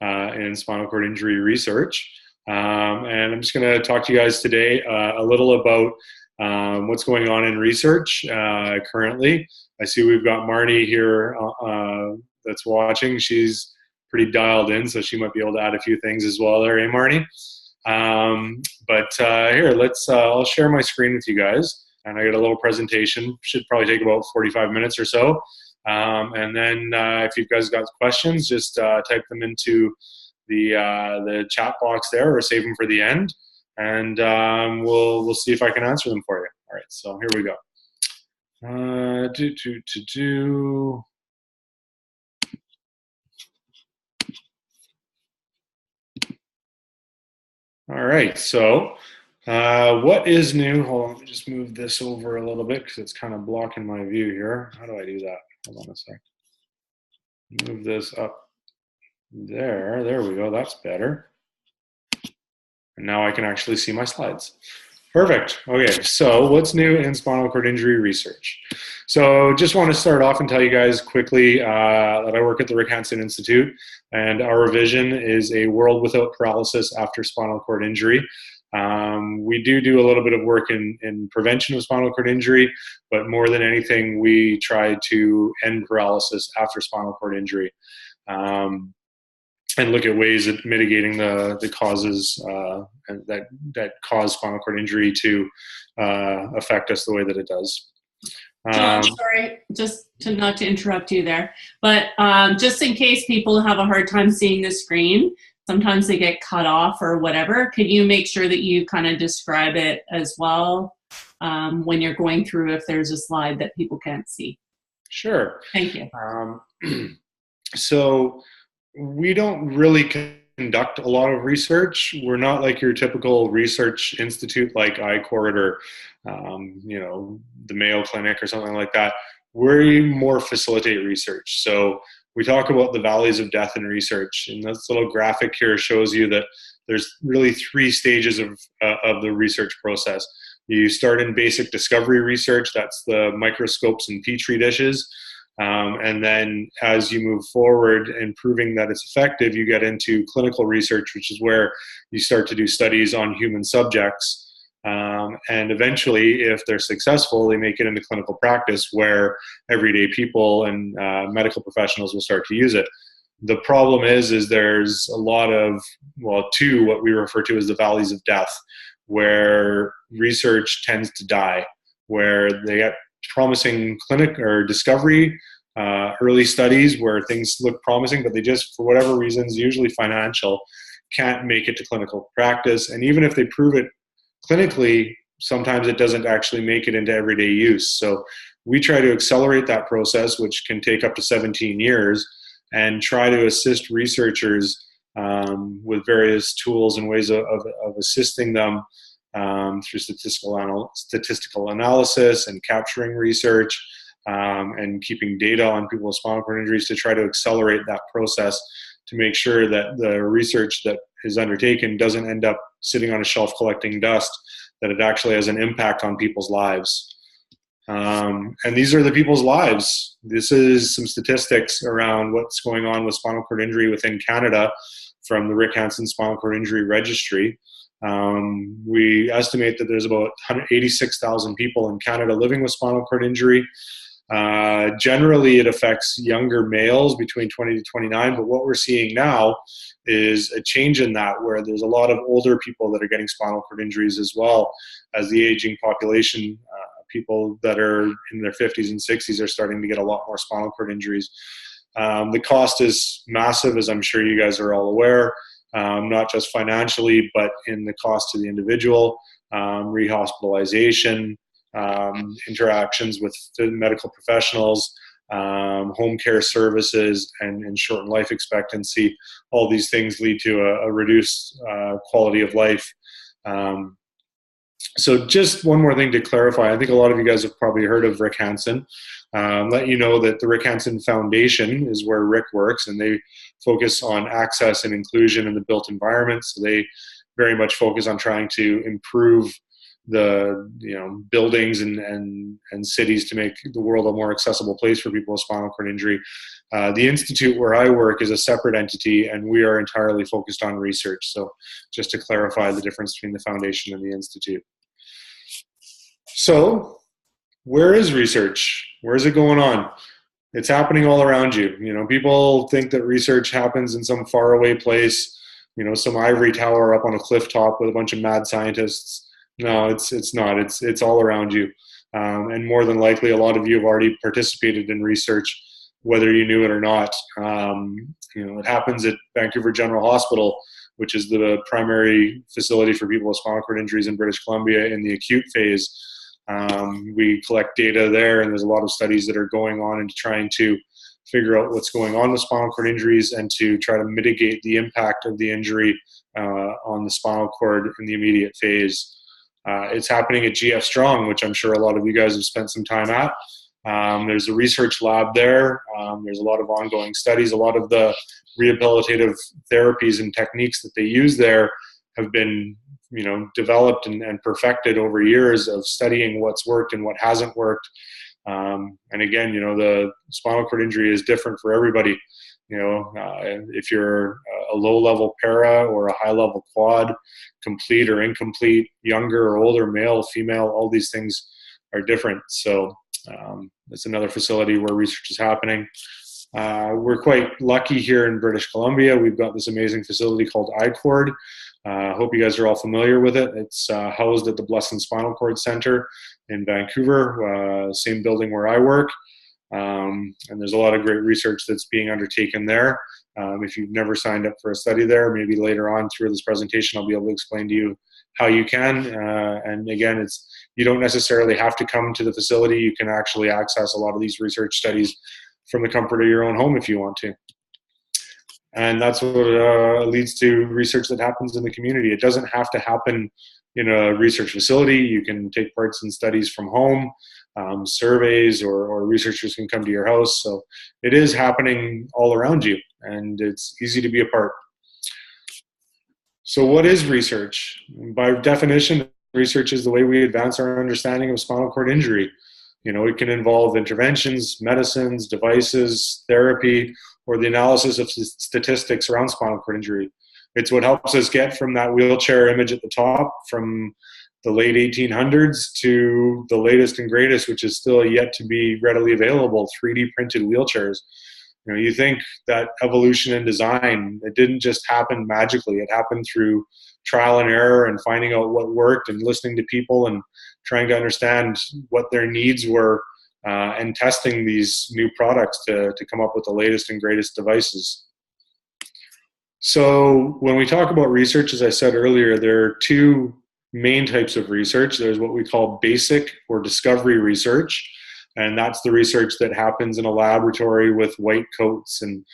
in spinal cord injury research. And I'm just going to talk to you guys today a little about what's going on in research currently. I see we've got Marnie here that's watching. She's pretty dialed in, so she might be able to add a few things as well there, Marnie? Here, I'll share my screen with you guys. And I got a little presentation, should probably take about 45 minutes or so. And then if you guys got questions, just type them into the chat box there, or save them for the end, and we'll see if I can answer them for you. All right, so here we go. All right, so what is new? Hold on, let me just move this over a little bit because it's kind of blocking my view here. How do I do that? Hold on a sec. Move this up there. There we go. That's better. And now I can actually see my slides. Perfect. Okay, so what's new in spinal cord injury research? So just want to start off and tell you guys quickly that I work at the Rick Hansen Institute, and our vision is a world without paralysis after spinal cord injury. We do a little bit of work in prevention of spinal cord injury, but more than anything, we try to end paralysis after spinal cord injury. And look at ways of mitigating the causes that cause spinal cord injury to affect us the way that it does. John, sorry, just not to interrupt you there, but just in case people have a hard time seeing the screen, sometimes they get cut off or whatever, could you make sure that you kind of describe it as well when you're going through, if there's a slide that people can't see? Sure. Thank you. So we don't really conduct a lot of research. We're not like your typical research institute like iCord or the Mayo Clinic or something like that. We more facilitate research. So we talk about the valleys of death in research, and this little graphic here shows you that there's really 3 stages of the research process. You start in basic discovery research, that's the microscopes and petri dishes. And then as you move forward and proving that it's effective, you get into clinical research, which is where you start to do studies on human subjects. And eventually, if they're successful, they make it into clinical practice where everyday people and medical professionals will start to use it. The problem is there's a lot of, what we refer to as the valleys of death, where research tends to die, where they get promising clinic or discovery, early studies where things look promising, but they just, for whatever reasons, usually financial, can't make it to clinical practice. And even if they prove it clinically, sometimes it doesn't actually make it into everyday use. So we try to accelerate that process, which can take up to 17 years, and try to assist researchers with various tools and ways of assisting them through statistical analysis and capturing research and keeping data on people with spinal cord injuries to try to accelerate that process to make sure that the research that is undertaken doesn't end up sitting on a shelf collecting dust, that it actually has an impact on people's lives. And these are the people's lives. This is some statistics around what's going on with spinal cord injury within Canada from the Rick Hansen Spinal Cord Injury Registry. We estimate that there's about 186,000 people in Canada living with spinal cord injury. Generally, it affects younger males between 20 to 29, but what we're seeing now is a change in that, where there's a lot of older people that are getting spinal cord injuries as well, as the aging population. People that are in their 50s and 60s are starting to get a lot more spinal cord injuries. The cost is massive, as I'm sure you guys are all aware, not just financially, but in the cost to the individual, rehospitalization, interactions with medical professionals, home care services, and shortened life expectancy. All these things lead to a reduced quality of life. So just one more thing to clarify. I think a lot of you guys have probably heard of Rick Hansen. Let you know that the Rick Hansen Foundation is where Rick works, and they focus on access and inclusion in the built environment. So they very much focus on trying to improve buildings and cities to make the world a more accessible place for people with spinal cord injury. The institute where I work is a separate entity, and we are entirely focused on research. So just to clarify the difference between the foundation and the institute. So where is research? Where is it going on? It's happening all around you. People think that research happens in some faraway place, some ivory tower up on a cliff top with a bunch of mad scientists. No, it's not. It's all around you. And more than likely, a lot of you have already participated in research, whether you knew it or not. It happens at Vancouver General Hospital, which is the primary facility for people with spinal cord injuries in British Columbia in the acute phase. We collect data there, and there's a lot of studies that are going on into trying to figure out what's going on with spinal cord injuries and to try to mitigate the impact of the injury on the spinal cord in the immediate phase. It's happening at GF Strong, which I'm sure a lot of you guys have spent some time at. There's a research lab there. There's a lot of ongoing studies. A lot of the rehabilitative therapies and techniques that they use there have been developed and perfected over years of studying what's worked and what hasn't worked. And again, the spinal cord injury is different for everybody. If you're a low-level para or a high-level quad, complete or incomplete, younger or older, male, female, all these things are different. So it's another facility where research is happening. We're quite lucky here in British Columbia. We've got this amazing facility called I-Cord. I hope you guys are all familiar with it. It's housed at the Blesson Spinal Cord Center in Vancouver, same building where I work. And there's a lot of great research that's being undertaken there. If you've never signed up for a study there, maybe later on through this presentation, I'll be able to explain to you how you can. And again, you don't necessarily have to come to the facility. You can actually access a lot of these research studies from the comfort of your own home if you want to. And that's what leads to research that happens in the community. It doesn't have to happen in a research facility. You can take parts in studies from home, surveys, or researchers can come to your house. So it is happening all around you, and it's easy to be a part. So what is research? By definition, research is the way we advance our understanding of spinal cord injury. It can involve interventions, medicines, devices, therapy, or the analysis of statistics around spinal cord injury. It's what helps us get from that wheelchair image at the top from the late 1800s to the latest and greatest, which is still yet to be readily available, 3D printed wheelchairs. You think that evolution and design, it didn't just happen magically. It happened through trial and error and finding out what worked and listening to people and trying to understand what their needs were and testing these new products to come up with the latest and greatest devices. So when we talk about research, as I said earlier, there are two main types of research. There's what we call basic or discovery research, and that's the research that happens in a laboratory with white coats and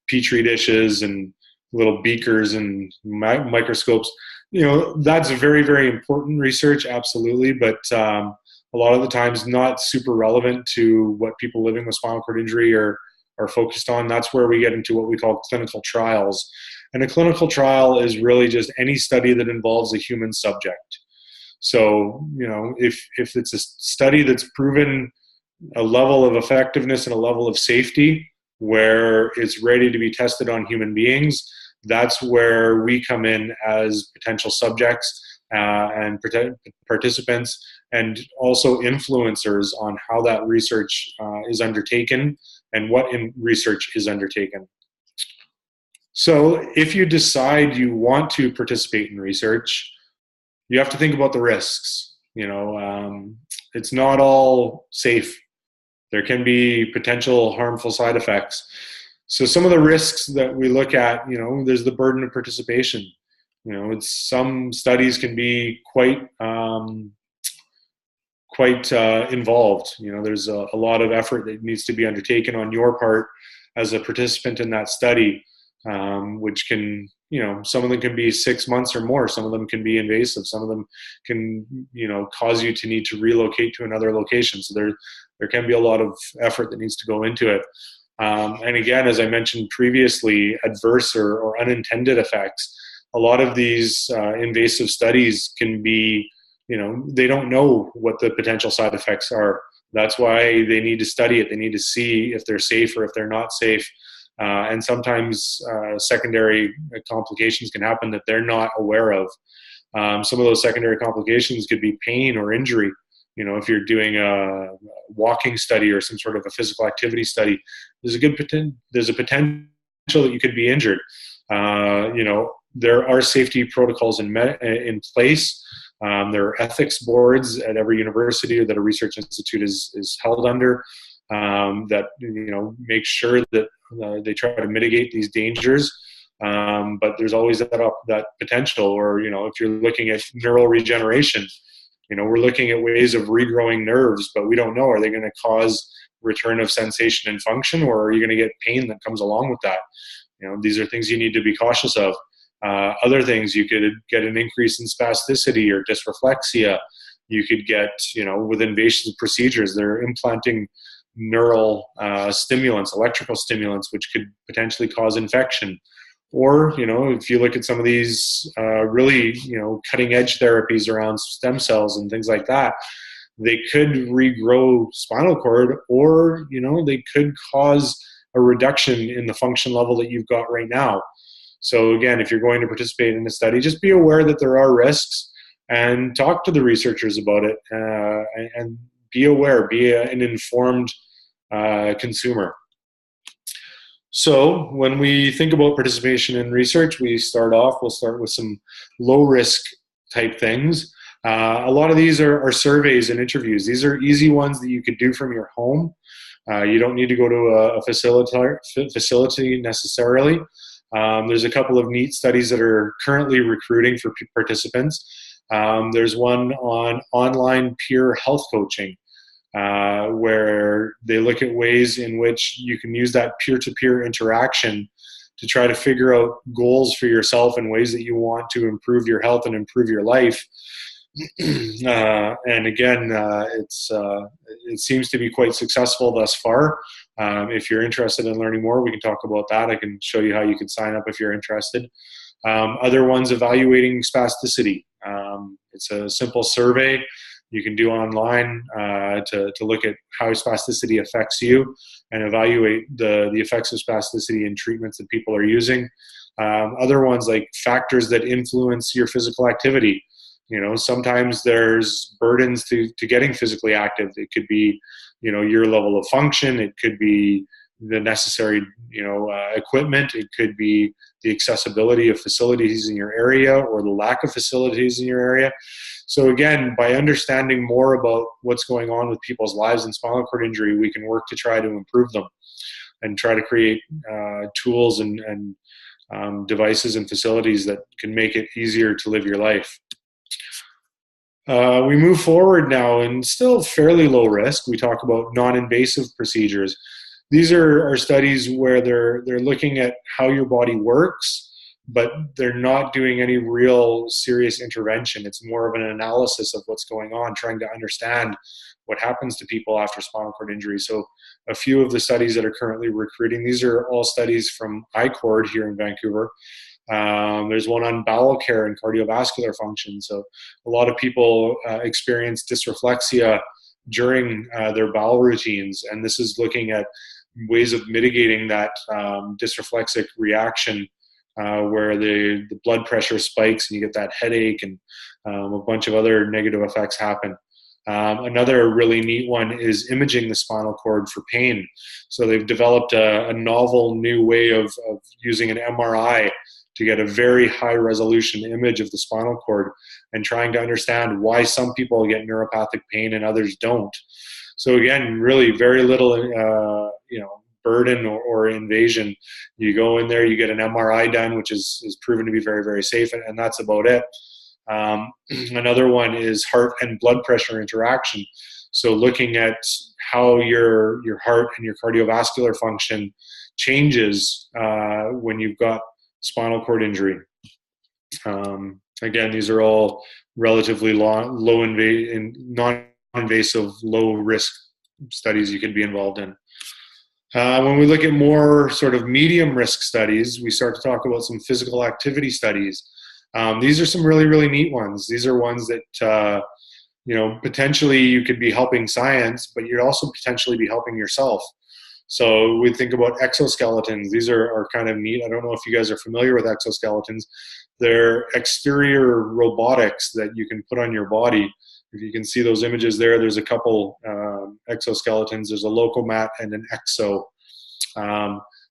petri dishes and little beakers and microscopes. That's very, very important research, absolutely, but a lot of the times not super relevant to what people living with spinal cord injury are focused on. That's where we get into what we call clinical trials. And a clinical trial is really just any study that involves a human subject. So, if it's a study that's proven a level of effectiveness and a level of safety where it's ready to be tested on human beings, that's where we come in as potential subjects and participants, and also influencers on how that research is undertaken and what research is undertaken. So if you decide you want to participate in research, you have to think about the risks. It's not all safe. There can be potential harmful side effects. So some of the risks that we look at, there's the burden of participation. Some studies can be quite involved. There's a lot of effort that needs to be undertaken on your part as a participant in that study, which can, some of them can be 6 months or more. Some of them can be invasive. Some of them can, cause you to need to relocate to another location. So there can be a lot of effort that needs to go into it. And again, as I mentioned previously, adverse or unintended effects. A lot of these invasive studies can be they don't know what the potential side effects are. That's why they need to study it. They need to see if they're safe or if they're not safe. And sometimes secondary complications can happen that they're not aware of. Some of those secondary complications could be pain or injury. If you're doing a walking study or some sort of a physical activity study, there's a potential that you could be injured. There are safety protocols in place. There are ethics boards at every university that a research institute is held under that make sure that they try to mitigate these dangers. But there's always that potential. Or if you're looking at neural regeneration, we're looking at ways of regrowing nerves, but we don't know, are they going to cause return of sensation and function, or are you going to get pain that comes along with that? These are things you need to be cautious of. Other things, you could get an increase in spasticity or dysreflexia. You could get, with invasive procedures, they're implanting neural stimulants, electrical stimulants, which could potentially cause infection. Or, if you look at some of these really, cutting edge therapies around stem cells and things like that, they could regrow spinal cord, or, they could cause a reduction in the function level that you've got right now. So again, if you're going to participate in a study, just be aware that there are risks and talk to the researchers about it, and be aware, be an informed consumer. So when we think about participation in research, we'll start with some low risk type things. A lot of these are surveys and interviews. These are easy ones that you could do from your home. You don't need to go to a facility necessarily. There's a couple of neat studies that are currently recruiting for participants. There's one on online peer health coaching, where they look at ways in which you can use that peer-to-peer interaction to try to figure out goals for yourself and ways that you want to improve your health and improve your life. And again, it seems to be quite successful thus far. If you're interested in learning more, we can talk about that. I can show you how you can sign up if you're interested. Other ones, evaluating spasticity. It's a simple survey you can do online to look at how spasticity affects you and evaluate the effects of spasticity in treatments that people are using. Other ones, like factors that influence your physical activity. Sometimes there's burdens to getting physically active. It could be, your level of function. It could be the necessary, equipment. It could be the accessibility of facilities in your area or the lack of facilities in your area. So again, by understanding more about what's going on with people's lives in spinal cord injury, we can work to try to improve them and try to create tools and devices and facilities that can make it easier to live your life. We move forward now, and still fairly low risk. We talk about non-invasive procedures. These are studies where they're looking at how your body works, but they're not doing any real serious intervention. It's more of an analysis of what's going on, trying to understand what happens to people after spinal cord injury. So a few of the studies that are currently recruiting, these are all studies from iCord here in Vancouver. There's one on bowel care and cardiovascular function. So a lot of people experience dysreflexia during their bowel routines, and this is looking at ways of mitigating that dysreflexic reaction, where the blood pressure spikes and you get that headache, and a bunch of other negative effects happen. Another really neat one is imaging the spinal cord for pain. So they've developed a novel new way of using an MRI to get a very high resolution image of the spinal cord and trying to understand why some people get neuropathic pain and others don't. So again, really very little, burden or invasion. You go in there, you get an MRI done, which is proven to be very, very safe, and that's about it. Another one is heart and blood pressure interaction. So looking at how your heart and your cardiovascular function changes when you've got spinal cord injury. Again, these are all relatively non-invasive, low risk studies you can be involved in. When we look at more sort of medium risk studies, we start to talk about some physical activity studies. These are some really, really neat ones. These are ones that potentially you could be helping science, but you'd also potentially be helping yourself. So we think about exoskeletons. These are kind of neat. I don't know if you guys are familiar with exoskeletons. They're exterior robotics that you can put on your body. If you can see those images there, there's a couple exoskeletons. There's a Locomat and an Exo.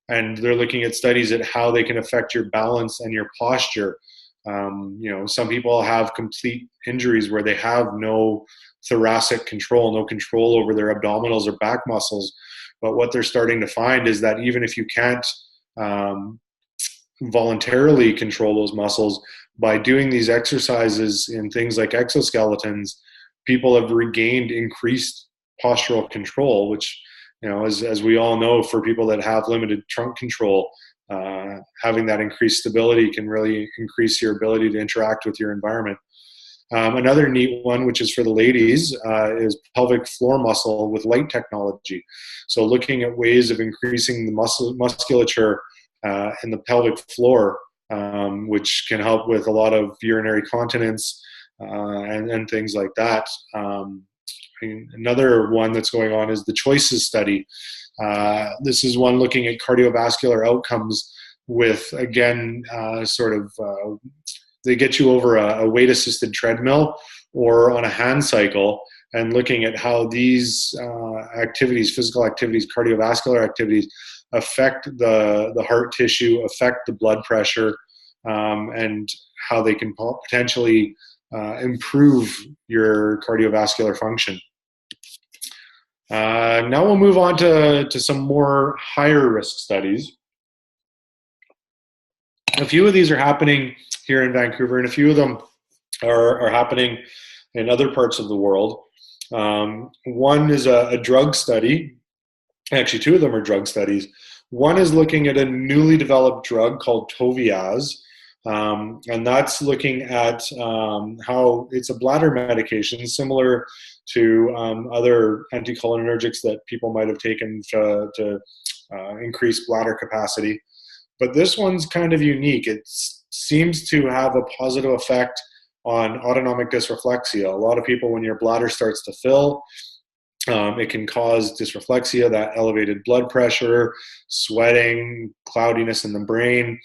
And they're looking at studies at how they can affect your balance and your posture. Some people have complete injuries where they have no thoracic control, no control over their abdominals or back muscles. But what they're starting to find is that even if you can't voluntarily control those muscles, by doing these exercises in things like exoskeletons, people have regained increased postural control, which, as we all know, for people that have limited trunk control, having that increased stability can really increase your ability to interact with your environment. Another neat one, which is for the ladies, is pelvic floor muscle with light technology. So looking at ways of increasing the musculature in the pelvic floor, which can help with a lot of urinary continence and things like that. Another one that's going on is the Choices study. This is one looking at cardiovascular outcomes with, again, they get you over a weight-assisted treadmill or on a hand cycle, and looking at how these activities, physical activities, cardiovascular activities, affect the heart tissue, affect the blood pressure, and how they can potentially improve your cardiovascular function. Now we'll move on to some more higher risk studies. A few of these are happening here in Vancouver, and a few of them are happening in other parts of the world. One is a drug study. Actually, two of them are drug studies. One is looking at a newly developed drug called Toviaz, and that's looking at how it's a bladder medication similar to other anticholinergics that people might have taken to increase bladder capacity. But this one's kind of unique. It seems to have a positive effect on autonomic dysreflexia. A lot of people, when your bladder starts to fill, it can cause dysreflexia, that elevated blood pressure, sweating, cloudiness in the brain,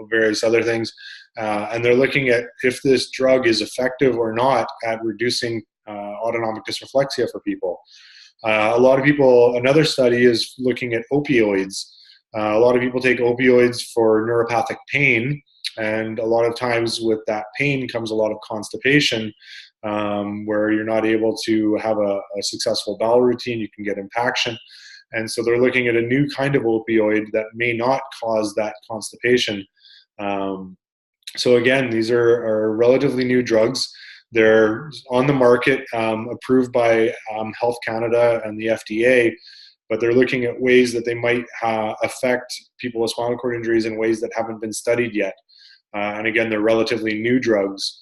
various other things. And they're looking at if this drug is effective or not at reducing autonomic dysreflexia for people. A lot of people, another study is looking at opioids. A lot of people take opioids for neuropathic pain, and a lot of times with that pain comes a lot of constipation, where you're not able to have a successful bowel routine. You can get impaction. And so they're looking at a new kind of opioid that may not cause that constipation. So again, these are relatively new drugs. They're on the market, approved by Health Canada and the FDA, but they're looking at ways that they might affect people with spinal cord injuries in ways that haven't been studied yet. And again, they're relatively new drugs.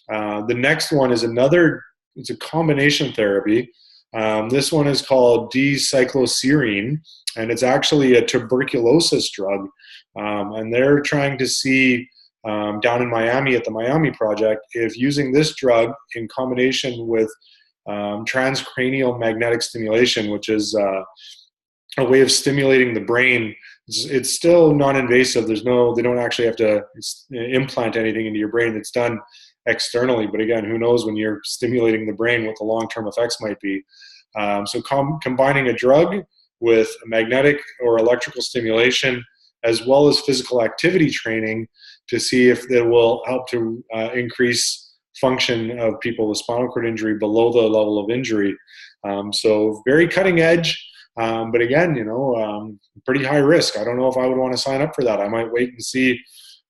The next one is it's a combination therapy. This one is called D-cycloserine, and it's actually a tuberculosis drug. And they're trying to see down in Miami at the Miami Project if using this drug in combination with transcranial magnetic stimulation, which is a way of stimulating the brain. It's still non-invasive. They don't actually have to implant anything into your brain. It's done externally, but again, who knows when you're stimulating the brain what the long-term effects might be. So combining a drug with a magnetic or electrical stimulation as well as physical activity training to see if it will help to increase function of people with spinal cord injury below the level of injury. So very cutting edge, but again, pretty high risk. I don't know if I would want to sign up for that. I might wait and see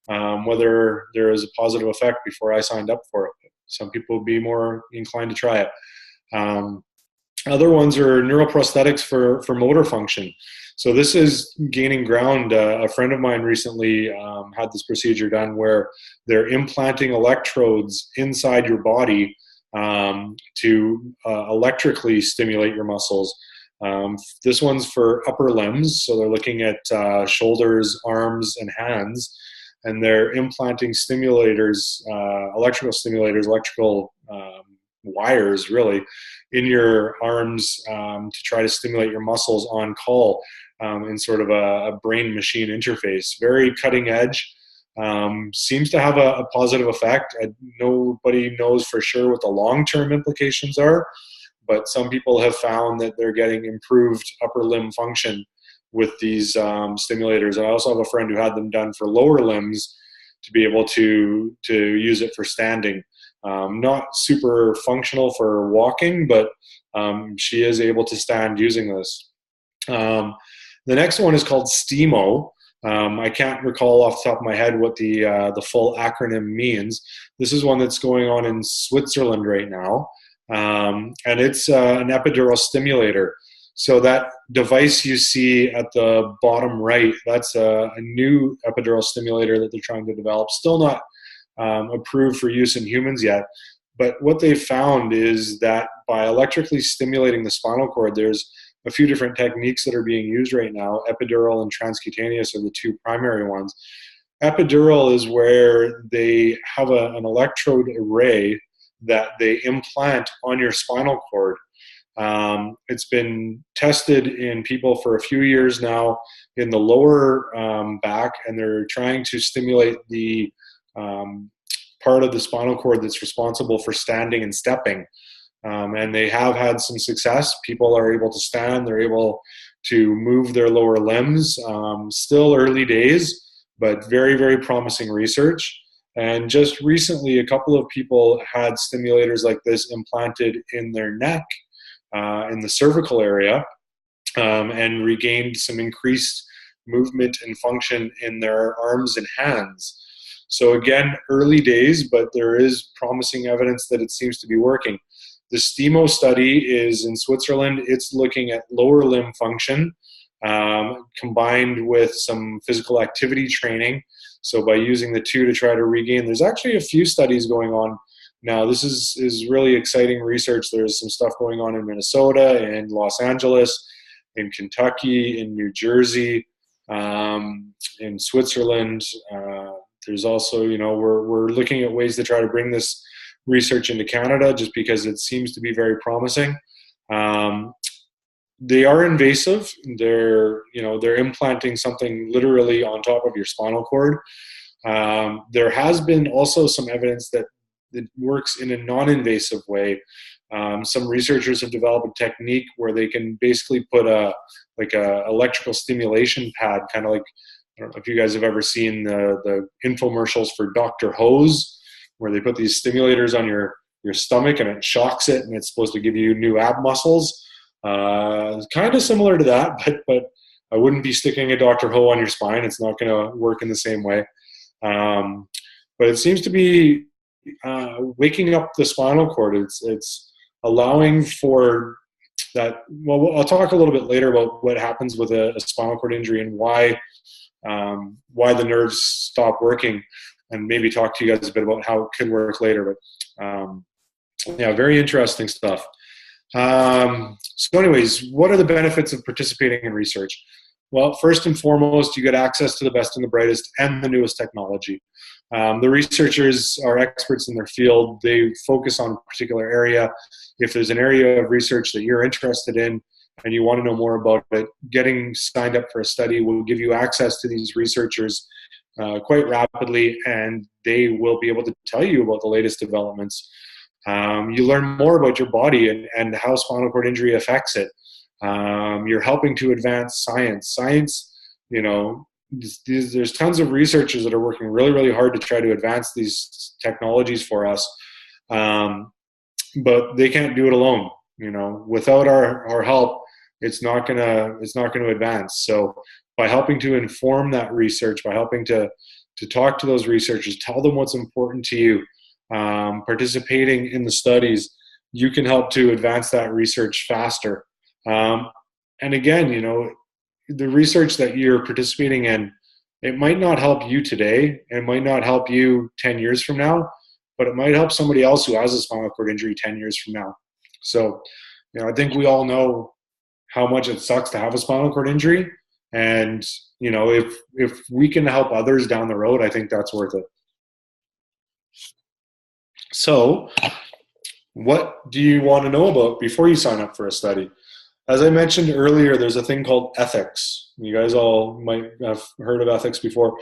whether there is a positive effect before I signed up for it. Some people would be more inclined to try it. Other ones are neuroprosthetics for motor function. So this is gaining ground. A friend of mine recently had this procedure done where they're implanting electrodes inside your body to electrically stimulate your muscles. This one's for upper limbs, so they're looking at shoulders, arms, and hands, and they're implanting stimulators, electrical wires really in your arms to try to stimulate your muscles on call in sort of a brain machine interface. Very cutting edge. Seems to have a positive effect. Nobody knows for sure what the long-term implications are, but some people have found that they're getting improved upper limb function with these stimulators. I also have a friend who had them done for lower limbs to be able to use it for standing. Not super functional for walking, but she is able to stand using this. The next one is called STIMO. I can't recall off the top of my head what the full acronym means. This is one that's going on in Switzerland right now, and it's an epidural stimulator. So that device you see at the bottom right, that's a new epidural stimulator that they're trying to develop. Still not approved for use in humans yet. But what they've found is that by electrically stimulating the spinal cord, there's a few different techniques that are being used right now. Epidural and transcutaneous are the two primary ones. Epidural is where they have an electrode array that they implant on your spinal cord. It's been tested in people for a few years now in the lower back, and they're trying to stimulate the part of the spinal cord that's responsible for standing and stepping. And they have had some success. People are able to stand, they're able to move their lower limbs. Still early days, but very, very promising research. And just recently, a couple of people had stimulators like this implanted in their neck, in the cervical area, and regained some increased movement and function in their arms and hands. So again, early days, but there is promising evidence that it seems to be working. The STIMO study is in Switzerland. It's looking at lower limb function combined with some physical activity training. So by using the two to try to regain, there's actually a few studies going on now. This is really exciting research. There's some stuff going on in Minnesota, in Los Angeles, in Kentucky, in New Jersey, in Switzerland. There's also, we're looking at ways to try to bring this research into Canada just because it seems to be very promising. They are invasive. They're implanting something literally on top of your spinal cord. There has been also some evidence that it works in a non-invasive way. Some researchers have developed a technique where they can basically put a electrical stimulation pad, kind of like, I don't know if you guys have ever seen the infomercials for Dr. Hose, where they put these stimulators on your stomach and it shocks it and it's supposed to give you new ab muscles. Kind of similar to that, but I wouldn't be sticking a Dr. Ho on your spine. It's not going to work in the same way. But it seems to be waking up the spinal cord. It's allowing for that. Well, I'll talk a little bit later about what happens with a spinal cord injury and why the nerves stop working, and maybe talk to you guys a bit about how it could work later. But yeah, very interesting stuff. So anyways, what are the benefits of participating in research? Well, first and foremost, you get access to the best and the brightest and the newest technology. The researchers are experts in their field. They focus on a particular area. If there's an area of research that you're interested in and you want to know more about it, getting signed up for a study will give you access to these researchers quite rapidly, and they will be able to tell you about the latest developments. You learn more about your body and how spinal cord injury affects it. You're helping to advance science. Science, there's tons of researchers that are working really, really hard to try to advance these technologies for us, but they can't do it alone. Without our help, it's not gonna advance. So by helping to inform that research, by helping to talk to those researchers, tell them what's important to you, participating in the studies, you can help to advance that research faster. And again, the research that you're participating in, it might not help you today, it might not help you 10 years from now, but it might help somebody else who has a spinal cord injury 10 years from now. So, I think we all know how much it sucks to have a spinal cord injury. And, if we can help others down the road, I think that's worth it. So What do you want to know about before you sign up for a study? As I mentioned earlier, there's a thing called ethics. You guys all might have heard of ethics before.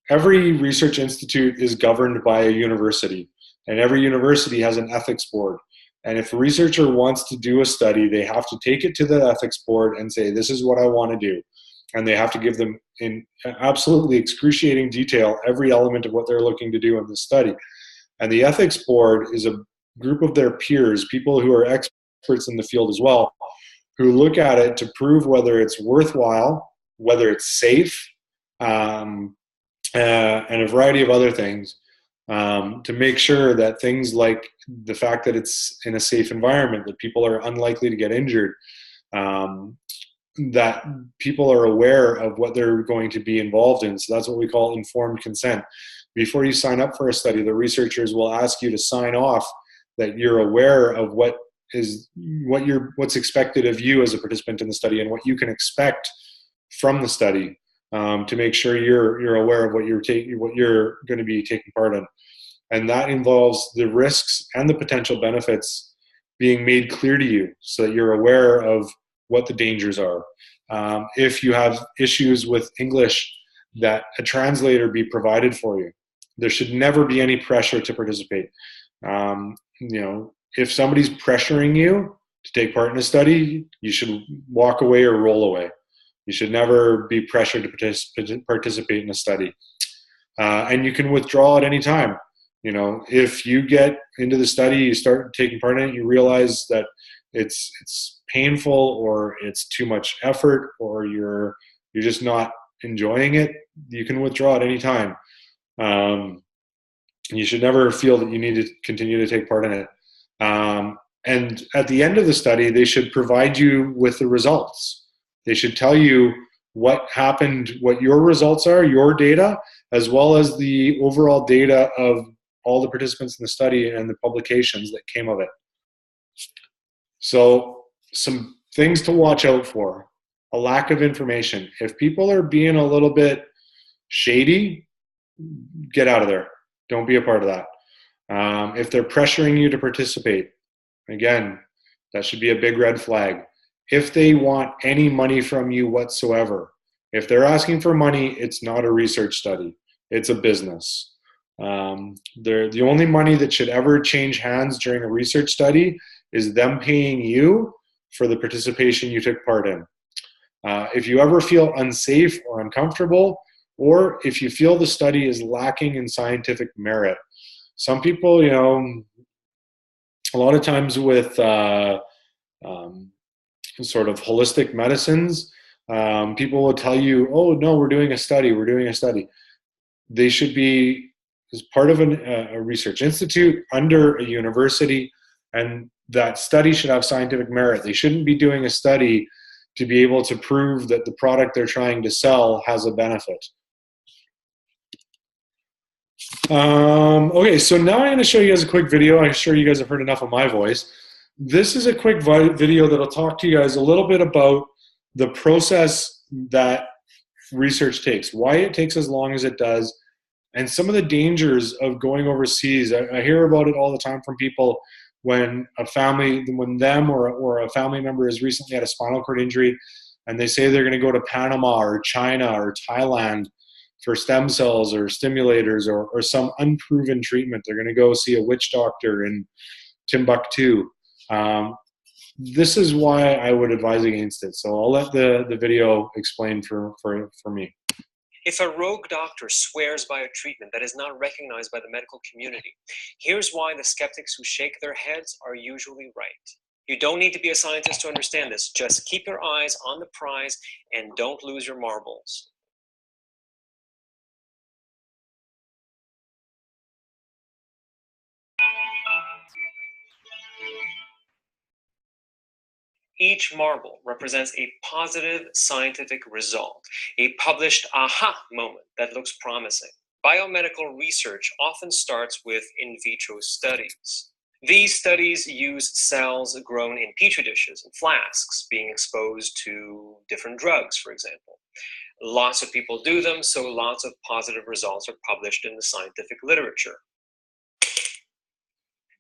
Every research institute is governed by a university, and every university has an ethics board. And if a researcher wants to do a study, they have to take it to the ethics board and say, this is what I want to do. And they have to give them in absolutely excruciating detail every element of what they're looking to do in the study. And the ethics board is a group of their peers, people who are experts in the field as well, who look at it to prove whether it's worthwhile, whether it's safe, and a variety of other things, to make sure that things like the fact that it's in a safe environment, that people are unlikely to get injured, that people are aware of what they're going to be involved in. So that's what we call informed consent. Before you sign up for a study, the researchers will ask you to sign off that you're aware of what's expected of you as a participant in the study and what you can expect from the study, to make sure you're aware of what you're going to be taking part in. And that involves the risks and the potential benefits being made clear to you so that you're aware of what the dangers are. If you have issues with English, that a translator be provided for you. There should never be any pressure to participate. If somebody's pressuring you to take part in a study, you should walk away or roll away. You should never be pressured to participate in a study. And you can withdraw at any time. If you get into the study, you start taking part in it, you realize that it's painful, or it's too much effort, or you're just not enjoying it, you can withdraw at any time. You should never feel that you need to continue to take part in it. And at the end of the study, they should provide you with the results. They should tell you what happened, what your results are, your data, as well as the overall data of all the participants in the study and the publications that came of it. So some things to watch out for: a lack of information. If people are being a little bit shady, get out of there. Don't be a part of that. If they're pressuring you to participate, again, that should be a big red flag. If they want any money from you whatsoever, if they're asking for money, it's not a research study. It's a business. The only money that should ever change hands during a research study is them paying you for the participation you took part in. If you ever feel unsafe or uncomfortable, or if you feel the study is lacking in scientific merit, some people, a lot of times with sort of holistic medicines, people will tell you, oh, no, we're doing a study. They should be as part of a research institute under a university, and that study should have scientific merit. They shouldn't be doing a study to be able to prove that the product they're trying to sell has a benefit. Okay, so now I'm going to show you guys a quick video. I'm sure you guys have heard enough of my voice. This is a quick video that'll talk to you guys a little bit about the process that research takes, why it takes as long as it does, and some of the dangers of going overseas. I hear about it all the time from people when them or a family member has recently had a spinal cord injury, and they say they're going to go to Panama or China or Thailand for stem cells or stimulators or some unproven treatment. They're going to go see a witch doctor in Timbuktu. This is why I would advise against it. So I'll let the video explain for me. If a rogue doctor swears by a treatment that is not recognized by the medical community, here's why the skeptics who shake their heads are usually right. You don't need to be a scientist to understand this. Just keep your eyes on the prize and don't lose your marbles. Each marble represents a positive scientific result, a published aha moment that looks promising. Biomedical research often starts with in vitro studies. These studies use cells grown in petri dishes and flasks being exposed to different drugs, for example. Lots of people do them, so lots of positive results are published in the scientific literature.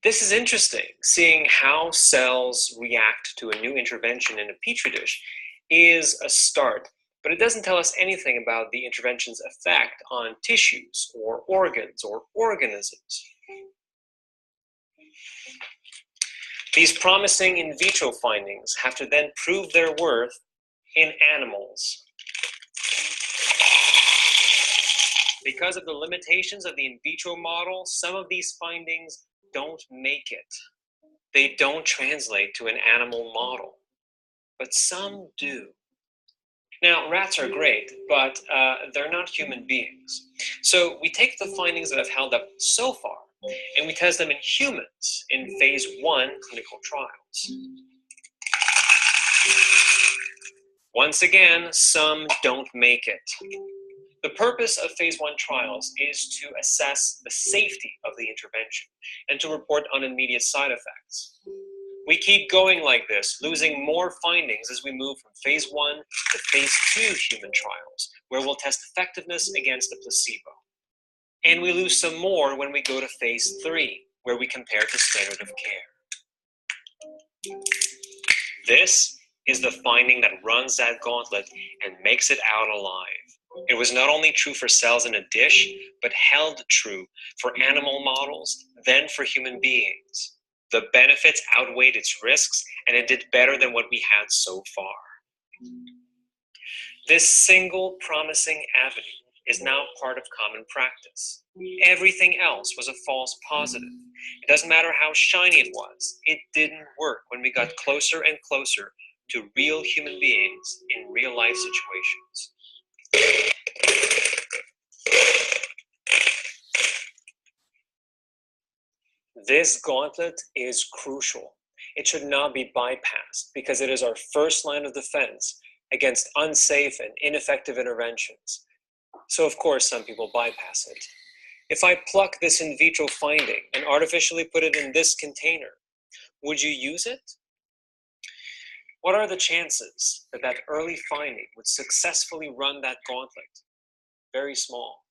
This is interesting. Seeing how cells react to a new intervention in a petri dish is a start, but it doesn't tell us anything about the intervention's effect on tissues or organs or organisms. These promising in vitro findings have to then prove their worth in animals. Because of the limitations of the in vitro model, some of these findings don't make it. They don't translate to an animal model, but some do. Now, rats are great, but they're not human beings. So we take the findings that have held up so far, and we test them in humans in phase 1 clinical trials. Once again, some don't make it. The purpose of phase 1 trials is to assess the safety of the intervention and to report on immediate side effects. We keep going like this, losing more findings as we move from phase 1 to phase 2 human trials, where we'll test effectiveness against a placebo. And we lose some more when we go to phase 3, where we compare to standard of care. This is the finding that runs that gauntlet and makes it out alive. It was not only true for cells in a dish, but held true for animal models, then for human beings. The benefits outweighed its risks, and it did better than what we had so far. This single promising avenue is now part of common practice. Everything else was a false positive. It doesn't matter how shiny it was. It didn't work when we got closer and closer to real human beings in real life situations. This gauntlet is crucial. It should not be bypassed because it is our first line of defense against unsafe and ineffective interventions. So of course, some people bypass it. If I pluck this in vitro finding and artificially put it in this container, would you use it? What are the chances that that early finding would successfully run that gauntlet? Very small.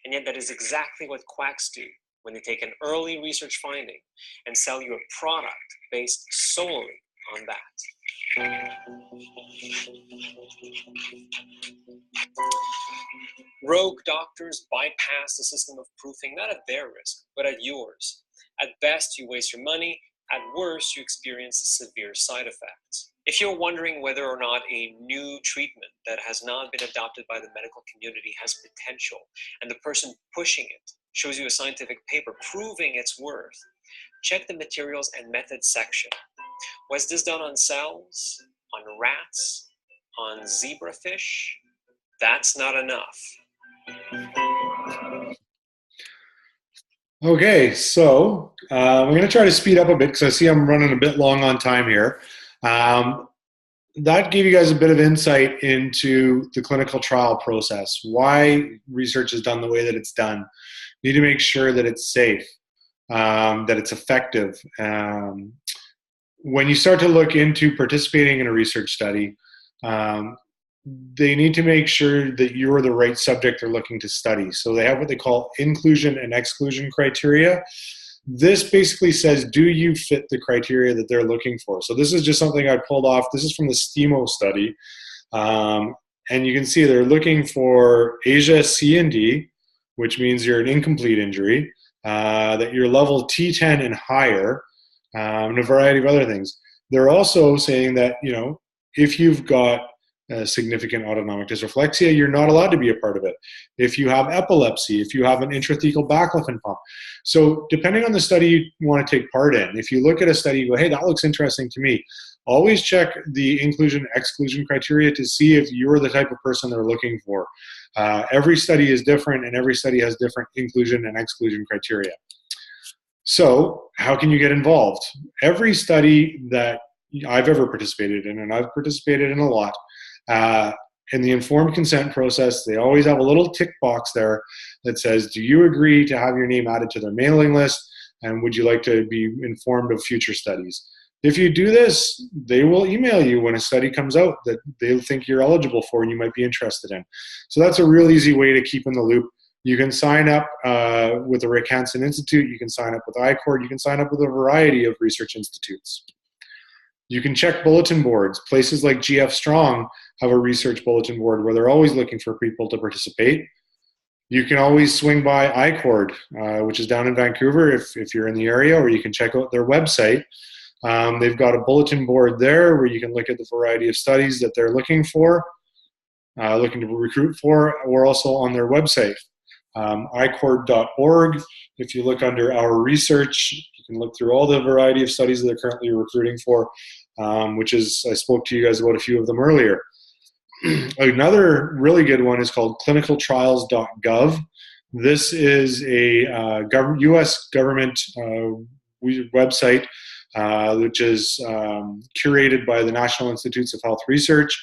And yet that is exactly what quacks do when they take an early research finding and sell you a product based solely on that. Rogue doctors bypass the system of proofing, not at their risk, but at yours. At best, you waste your money. At worst, you experience severe side effects. If you're wondering whether or not a new treatment that has not been adopted by the medical community has potential, and the person pushing it shows you a scientific paper proving its worth, check the materials and methods section. Was this done on cells, on rats, on zebrafish? That's not enough. Okay, so I'm going to try to speed up a bit because I see I'm running a bit long on time here. That gave you guys a bit of insight into the clinical trial process, why research is done the way that it's done. You need to make sure that it's safe, that it's effective. When you start to look into participating in a research study, they need to make sure that you're the right subject they're looking to study. So they have what they call inclusion and exclusion criteria. This basically says, do you fit the criteria that they're looking for? So this is just something I pulled off. This is from the STIMO study. And you can see they're looking for ASIA C and D, which means you're an incomplete injury, that you're level T10 and higher, and a variety of other things. They're also saying that, you know, if you've got significant autonomic dysreflexia, you're not allowed to be a part of it. If you have epilepsy, if you have an intrathecal baclofen pump. So depending on the study you want to take part in, if you look at a study, you go, hey, that looks interesting to me. Always check the inclusion-exclusion criteria to see if you're the type of person they're looking for. Every study is different, and every study has different inclusion and exclusion criteria. So how can you get involved? Every study that I've ever participated in, and I've participated in a lot, in the informed consent process, they always have a little tick box there that says, do you agree to have your name added to their mailing list, and would you like to be informed of future studies? If you do this, they will email you when a study comes out that they think you're eligible for and you might be interested in. So that's a real easy way to keep in the loop. You can sign up with the Rick Hansen Institute. You can sign up with I-Cord. You can sign up with a variety of research institutes. You can check bulletin boards. Places like GF Strong have a research bulletin board where they're always looking for people to participate. You can always swing by I-Cord, which is down in Vancouver if you're in the area, or you can check out their website. They've got a bulletin board there where you can look at the variety of studies that they're looking for, looking to recruit for. We're also on their website, icord.org. If you look under our research, you can look through all the variety of studies that they're currently recruiting for, which is, I spoke to you guys about a few of them earlier. Another really good one is called clinicaltrials.gov. This is a U.S. government website which is curated by the National Institutes of Health Research.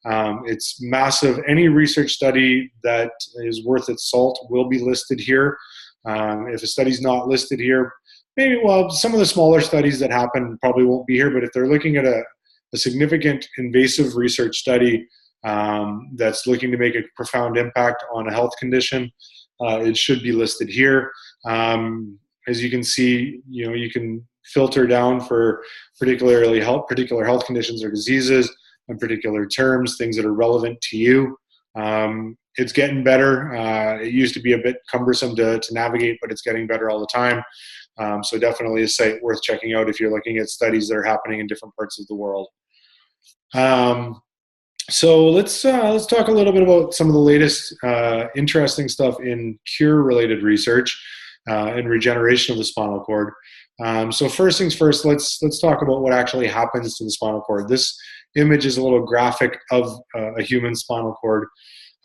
It's massive. Any research study that is worth its salt will be listed here. If a study's not listed here, maybe, well, some of the smaller studies that happen probably won't be here, but if they're looking at a significant invasive research study that's looking to make a profound impact on a health condition, it should be listed here. As you can see, you can filter down for particular health conditions or diseases and particular terms, things that are relevant to you. It's getting better. It used to be a bit cumbersome to navigate, but it's getting better all the time. So definitely a site worth checking out if you're looking at studies that are happening in different parts of the world. So let's talk a little bit about some of the latest interesting stuff in cure-related research and regeneration of the spinal cord. So first things first, let's talk about what actually happens to the spinal cord. This image is a little graphic of a human spinal cord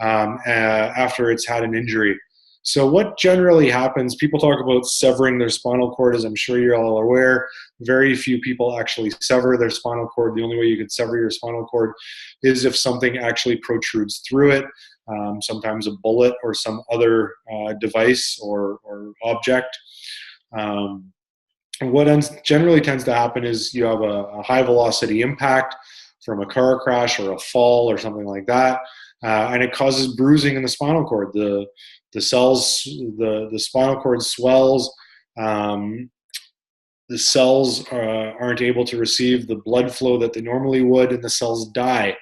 after it's had an injury. So what generally happens, people talk about severing their spinal cord, as I'm sure you're all aware. Very few people actually sever their spinal cord. The only way you could sever your spinal cord is if something actually protrudes through it, sometimes a bullet or some other device or object. What generally tends to happen is you have a high velocity impact from a car crash or a fall or something like that, and it causes bruising in the spinal cord. The spinal cord swells. The cells aren't able to receive the blood flow that they normally would, and the cells die.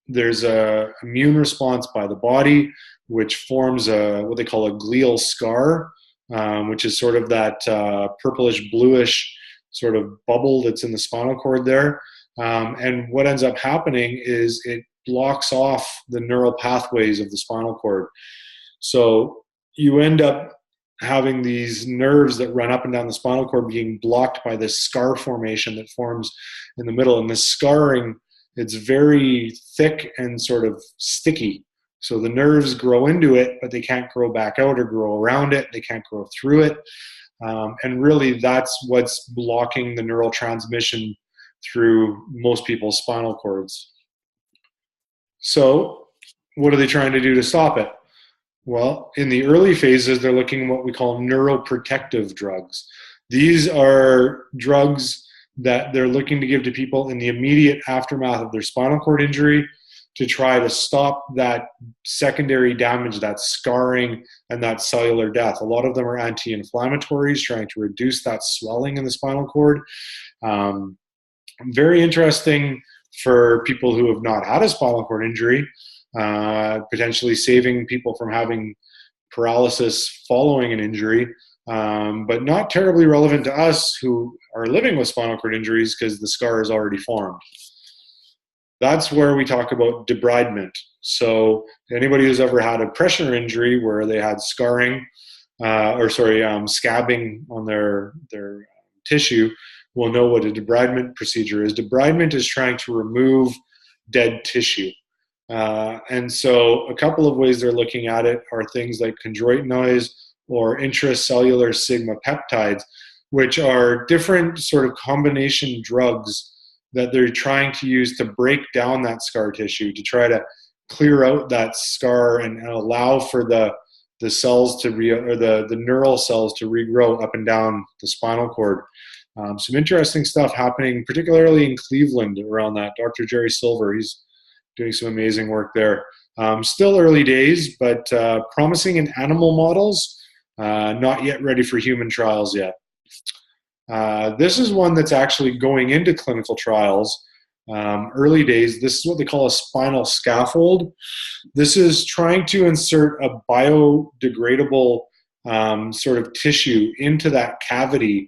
There's an immune response by the body, which forms what they call a glial scar, which is sort of that purplish bluish sort of bubble that's in the spinal cord there. And what ends up happening is it blocks off the neural pathways of the spinal cord. So you end up having these nerves that run up and down the spinal cord being blocked by this scar formation that forms in the middle. And this scarring, it's very thick and sort of sticky. So the nerves grow into it, but they can't grow back out or grow around it. They can't grow through it. And really that's what's blocking the neural transmission through most people's spinal cords. So what are they trying to do to stop it? Well, in the early phases, they're looking at what we call neuroprotective drugs. These are drugs that they're looking to give to people in the immediate aftermath of their spinal cord injury to try to stop that secondary damage, that scarring, and that cellular death. A lot of them are anti-inflammatories, trying to reduce that swelling in the spinal cord. Very interesting for people who have not had a spinal cord injury, potentially saving people from having paralysis following an injury, but not terribly relevant to us who are living with spinal cord injuries because the scar is already formed. That's where we talk about debridement. So anybody who's ever had a pressure injury where they had scarring, scabbing on their tissue will know what a debridement procedure is. Debridement is trying to remove dead tissue. And so a couple of ways they're looking at it are things like chondroitinoids or intracellular sigma peptides, which are different sort of combination drugs that they're trying to use to break down that scar tissue, to try to clear out that scar and allow for the cells to the neural cells to regrow up and down the spinal cord. Some interesting stuff happening, particularly in Cleveland around that. Dr. Jerry Silver, he's doing some amazing work there. Still early days, but promising in animal models, not yet ready for human trials yet. This is one that's actually going into clinical trials. Early days. This is what they call a spinal scaffold. This is trying to insert a biodegradable sort of tissue into that cavity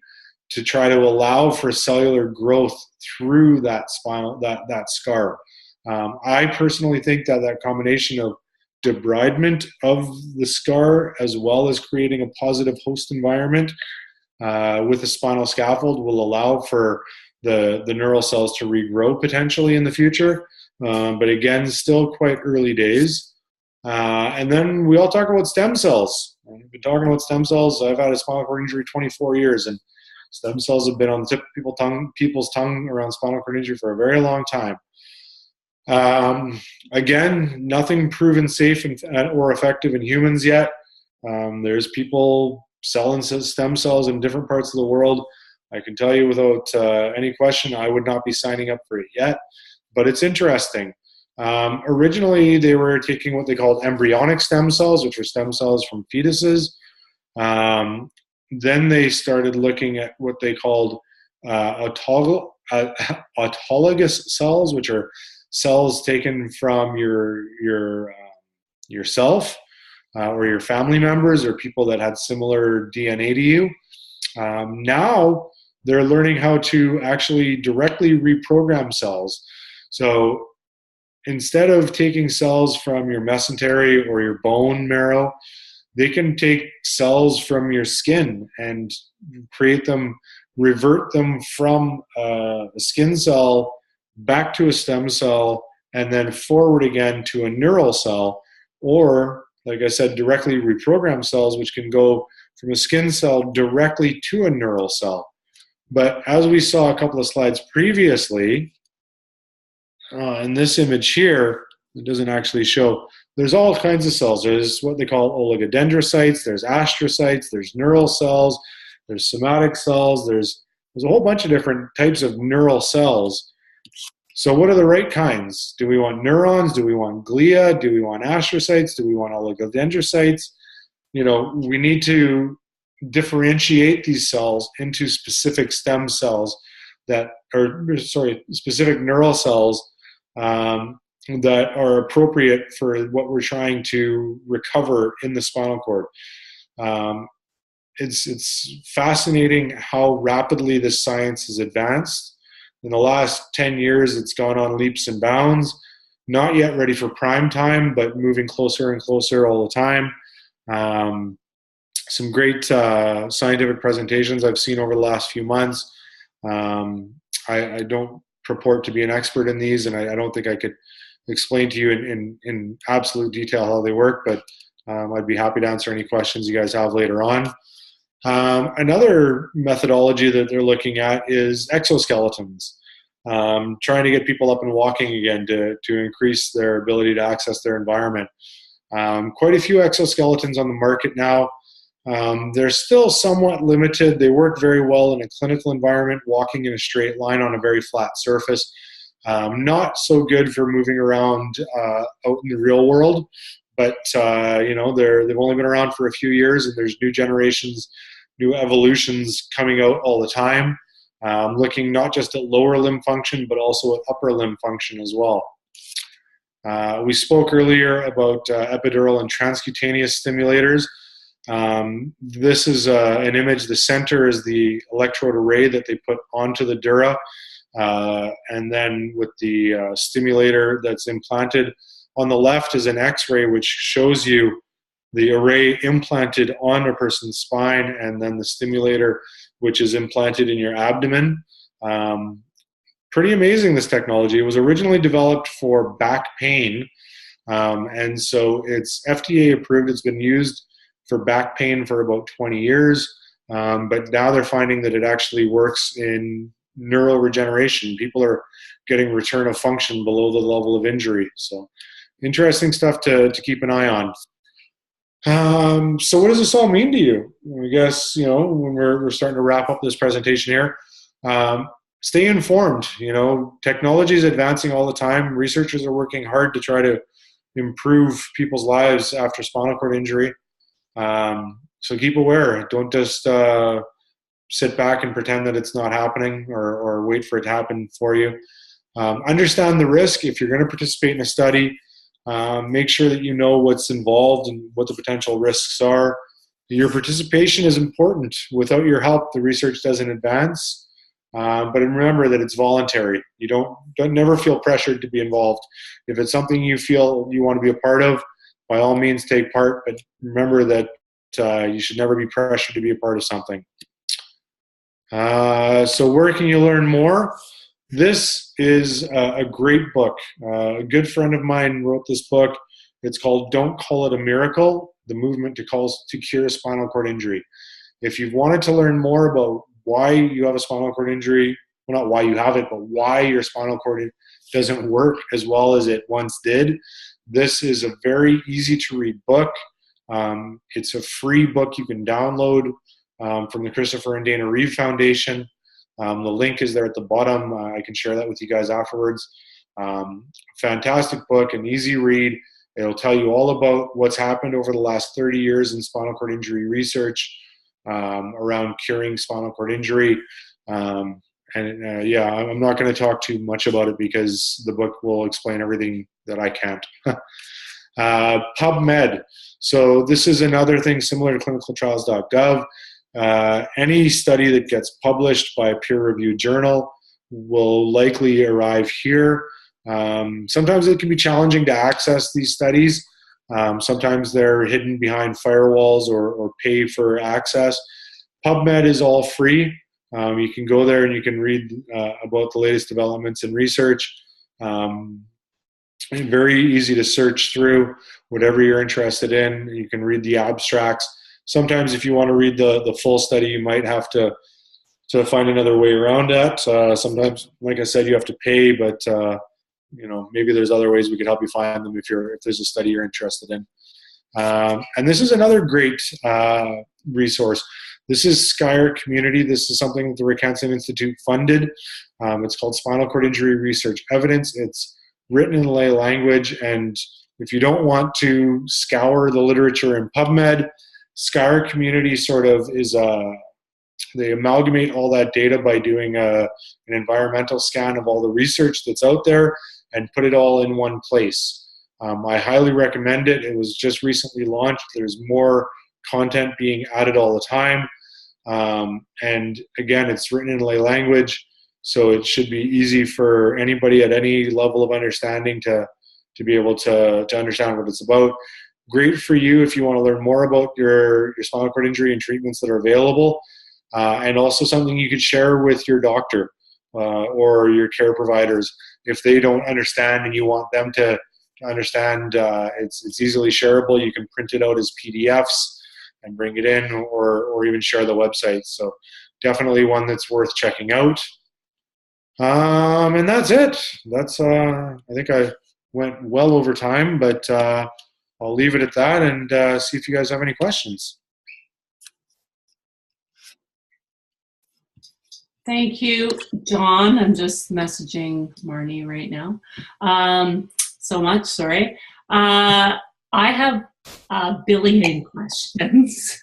to try to allow for cellular growth through that spinal, that scar. I personally think that that combination of debridement of the scar as well as creating a positive host environment with a spinal scaffold will allow for the neural cells to regrow potentially in the future. But again, still quite early days. And then we all talk about stem cells. We've been talking about stem cells. I've had a spinal cord injury 24 years, and stem cells have been on the tip of people's tongue around spinal cord injury for a very long time. Again, nothing proven safe or effective in humans yet. There's people selling stem cells in different parts of the world. I can tell you without any question, I would not be signing up for it yet, but it's interesting. Originally, they were taking what they called embryonic stem cells, which are stem cells from fetuses. Then they started looking at what they called autologous cells, which are cells taken from yourself or your family members or people that had similar DNA to you. Now they're learning how to actually directly reprogram cells. So instead of taking cells from your mesentery or your bone marrow, they can take cells from your skin and create them, revert them from a skin cell back to a stem cell and then forward again to a neural cell, or like I said, directly reprogram cells, which can go from a skin cell directly to a neural cell. But as we saw a couple of slides previously, in this image here, it doesn't actually show, there's all kinds of cells. There's what they call oligodendrocytes, there's astrocytes, there's neural cells, there's somatic cells, there's a whole bunch of different types of neural cells. So what are the right kinds? Do we want neurons? Do we want glia? Do we want astrocytes? Do we want oligodendrocytes? You know, we need to differentiate these cells into specific stem cells specific neural cells that are appropriate for what we're trying to recover in the spinal cord. It's fascinating how rapidly this science has advanced. In the last 10 years, it's gone on leaps and bounds. Not yet ready for prime time, but moving closer and closer all the time. Some great scientific presentations I've seen over the last few months. I don't purport to be an expert in these, and I don't think I could explain to you in absolute detail how they work, but I'd be happy to answer any questions you guys have later on. Another methodology that they're looking at is exoskeletons, trying to get people up and walking again to increase their ability to access their environment. Quite a few exoskeletons on the market now. They're still somewhat limited. They work very well in a clinical environment, walking in a straight line on a very flat surface. Not so good for moving around out in the real world, but you know, they've only been around for a few years, and there's new generations, new evolutions coming out all the time, looking not just at lower limb function, but also at upper limb function as well. We spoke earlier about epidural and transcutaneous stimulators. This is an image. The center is the electrode array that they put onto the dura, and then with the stimulator that's implanted. On the left is an X-ray which shows you the array implanted on a person's spine, and then the stimulator which is implanted in your abdomen. Pretty amazing, this technology. It was originally developed for back pain, and so it's FDA approved. It's been used for back pain for about 20 years, but now they're finding that it actually works in neural regeneration. People are getting return of function below the level of injury. So interesting stuff to keep an eye on. So what does this all mean to you? I guess, you know, when we're starting to wrap up this presentation here, stay informed. You know, technology is advancing all the time. Researchers are working hard to try to improve people's lives after spinal cord injury. So keep aware. Don't just sit back and pretend that it's not happening, or wait for it to happen for you. Understand the risk. If you're going to participate in a study, make sure that you know what's involved and what the potential risks are. Your participation is important. Without your help, the research doesn't advance. But remember that it's voluntary. You don't never feel pressured to be involved. If it's something you feel you want to be a part of, by all means take part. But remember that you should never be pressured to be a part of something. So where can you learn more? This is a great book. A good friend of mine wrote this book. It's called "Don't Call It a Miracle: The Movement to Cure Spinal Cord Injury." If you've wanted to learn more about why you have a spinal cord injury, well, not why you have it, but why your spinal cord doesn't work as well as it once did, this is a very easy to read book. It's a free book you can download from the Christopher and Dana Reeve Foundation. The link is there at the bottom. I can share that with you guys afterwards. Fantastic book, an easy read. It'll tell you all about what's happened over the last 30 years in spinal cord injury research around curing spinal cord injury. Yeah, I'm not going to talk too much about it because the book will explain everything that I can't. PubMed. So this is another thing similar to clinicaltrials.gov. Any study that gets published by a peer-reviewed journal will likely arrive here. Sometimes it can be challenging to access these studies. Sometimes they're hidden behind firewalls or pay for access. PubMed is all free. You can go there and you can read about the latest developments in research. Very easy to search through whatever you're interested in. You can read the abstracts. Sometimes if you want to read the full study, you might have to find another way around that. Sometimes, like I said, you have to pay, but maybe there's other ways we could help you find them if there's a study you're interested in. And this is another great resource. This is SCI Community. This is something that the Rick Hansen Institute funded. It's called Spinal Cord Injury Research Evidence. It's written in lay language, and if you don't want to scour the literature in PubMed, SCI Community sort of is they amalgamate all that data by doing an environmental scan of all the research that's out there and put it all in one place. I highly recommend it. It was just recently launched. There's more content being added all the time. And again, it's written in lay language, so it should be easy for anybody at any level of understanding to be able to understand what it's about. Great for you if you want to learn more about your spinal cord injury and treatments that are available, and also something you could share with your doctor or your care providers. If they don't understand and you want them to understand, it's easily shareable. You can print it out as PDFs and bring it in, or even share the website. So definitely one that's worth checking out. And that's it. I think I went well over time, but I'll leave it at that and see if you guys have any questions. Thank you, John. I'm just messaging Marnie right now. So much, sorry. I have a billion questions,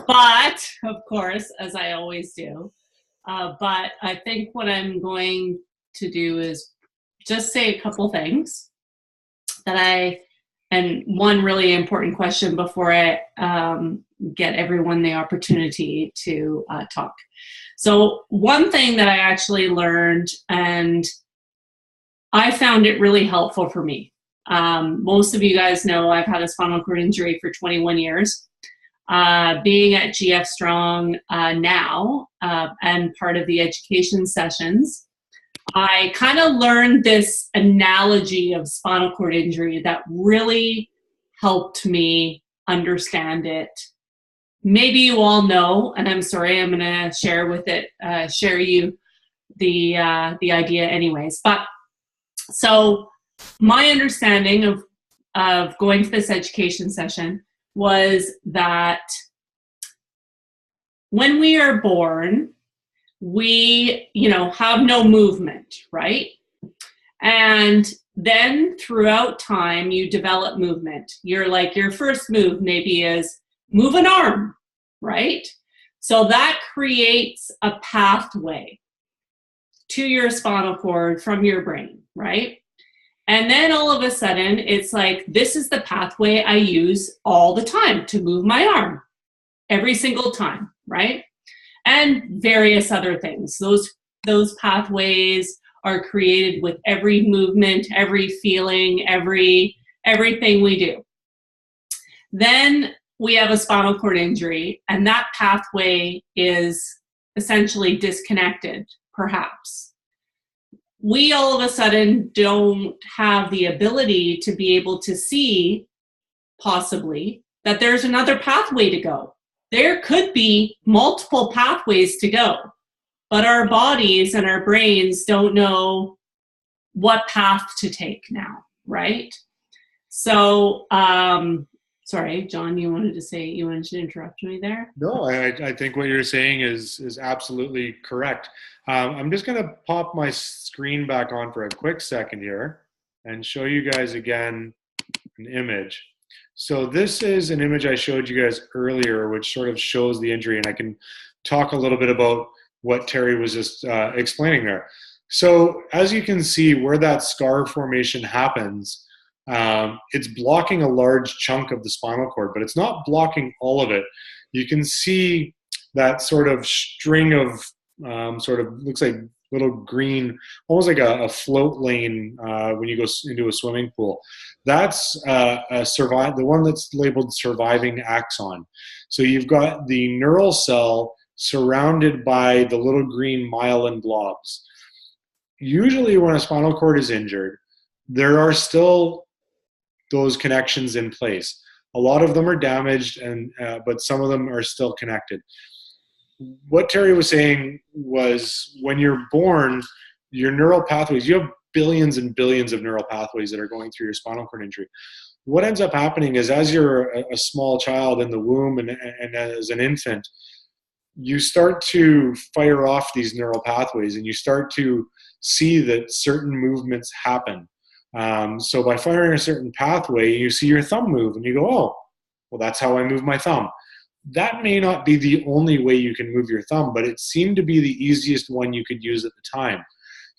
but of course, as I always do. But I think what I'm going to do is just say a couple things and one really important question before I get everyone the opportunity to talk. So one thing that I actually learned, and I found it really helpful for me. Most of you guys know I've had a spinal cord injury for 21 years. Being at GF Strong now and part of the education sessions, I kind of learned this analogy of spinal cord injury that really helped me understand it. Maybe you all know, and I'm sorry, I'm going to share you the idea anyways. But so my understanding of going to this education session was that when we are born, we, have no movement, right? And then throughout time, you develop movement. Your first move maybe is move an arm, right? So that creates a pathway to your spinal cord from your brain, right? And then all of a sudden, it's like, this is the pathway I use all the time to move my arm, every single time, right? And various other things. Those pathways are created with every movement, every feeling, everything we do. Then we have a spinal cord injury, and that pathway is essentially disconnected, perhaps. We all of a sudden don't have the ability to be able to see, possibly, that there's another pathway to go. There could be multiple pathways to go, but our bodies and our brains don't know what path to take now, right? So, sorry, John, you wanted to interrupt me there? No, I think what you're saying is absolutely correct. I'm just going to pop my screen back on for a quick second here and show you guys again an image. So this is an image I showed you guys earlier, which sort of shows the injury, and I can talk a little bit about what Terry was just explaining there. So as you can see, where that scar formation happens, it's blocking a large chunk of the spinal cord, but it's not blocking all of it. You can see that sort of string of sort of looks like little green, almost like a float lane when you go into a swimming pool. That's the one that's labeled surviving axon. So you've got the neural cell surrounded by the little green myelin blobs. Usually when a spinal cord is injured, there are still those connections in place. A lot of them are damaged, but some of them are still connected. What Terry was saying was, when you're born, your neural pathways, you have billions and billions of neural pathways that are going through your spinal cord injury. What ends up happening is, as you're a small child in the womb and as an infant, you start to fire off these neural pathways, and you start to see that certain movements happen. So by firing a certain pathway, you see your thumb move, and you go, oh, well, that's how I move my thumb. That may not be the only way you can move your thumb, but it seemed to be the easiest one you could use at the time.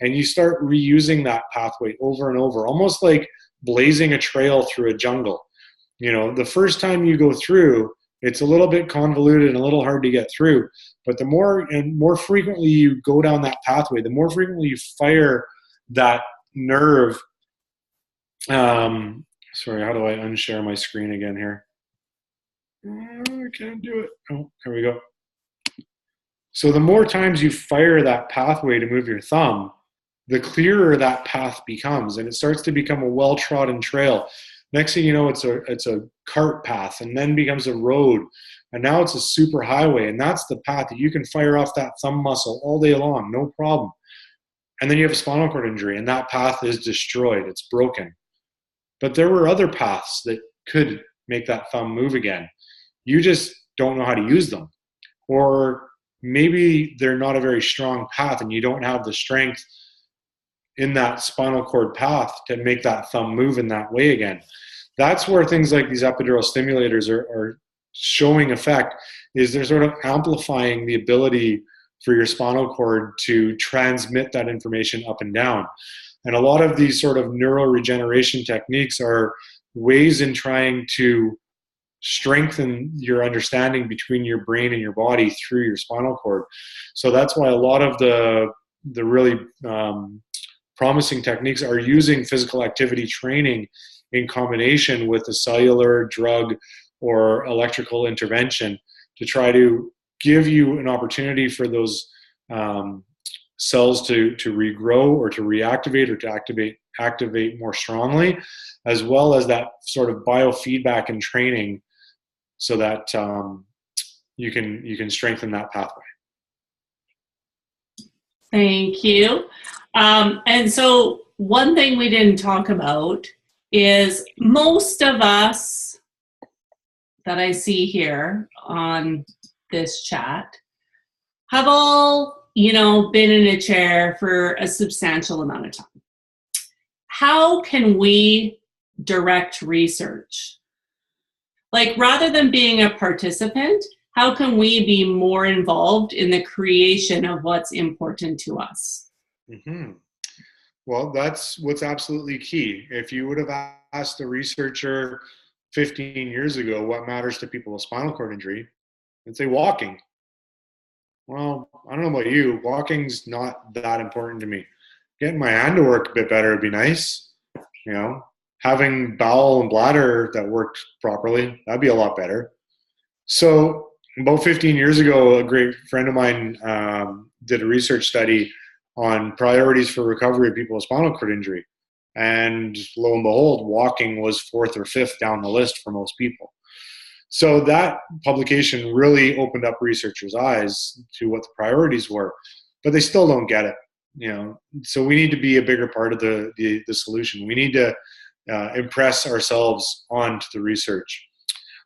And you start reusing that pathway over and over, almost like blazing a trail through a jungle. You know, the first time you go through, it's a little bit convoluted and a little hard to get through. But the more frequently you go down that pathway, the more frequently you fire that nerve. Sorry, how do I unshare my screen again here? I can't do it. Oh, there we go. So the more times you fire that pathway to move your thumb, the clearer that path becomes, and it starts to become a well-trodden trail. Next thing you know, it's a cart path, and then becomes a road, and now it's a super highway, and that's the path that you can fire off that thumb muscle all day long, no problem. And then you have a spinal cord injury, and that path is destroyed. It's broken. But there were other paths that could make that thumb move again. You just don't know how to use them. Or maybe they're not a very strong path, and you don't have the strength in that spinal cord path to make that thumb move in that way again. That's where things like these epidural stimulators are showing effect, is they're sort of amplifying the ability for your spinal cord to transmit that information up and down. And a lot of these sort of neuroregeneration techniques are ways in trying to strengthen your understanding between your brain and your body through your spinal cord. So that's why a lot of the really promising techniques are using physical activity training in combination with a cellular, drug, or electrical intervention to try to give you an opportunity for those cells to regrow or to reactivate or to activate more strongly, as well as that sort of biofeedback and training, so that you can strengthen that pathway. Thank you. And so one thing we didn't talk about is most of us that I see here on this chat have all, been in a chair for a substantial amount of time. how can we direct research? Like, rather than being a participant, how can we be more involved in the creation of what's important to us? Mm-hmm. Well, that's what's absolutely key. If you would have asked a researcher 15 years ago what matters to people with spinal cord injury, they'd say walking. Well, I don't know about you, walking's not that important to me. Getting my hand to work a bit better would be nice. You know, having bowel and bladder that worked properly, that'd be a lot better. So about 15 years ago, a great friend of mine did a research study on priorities for recovery of people with spinal cord injury. And lo and behold, walking was 4th or 5th down the list for most people. So that publication really opened up researchers' eyes to what the priorities were, but they still don't get it. You know, so we need to be a bigger part of the solution. We need to impress ourselves onto the research.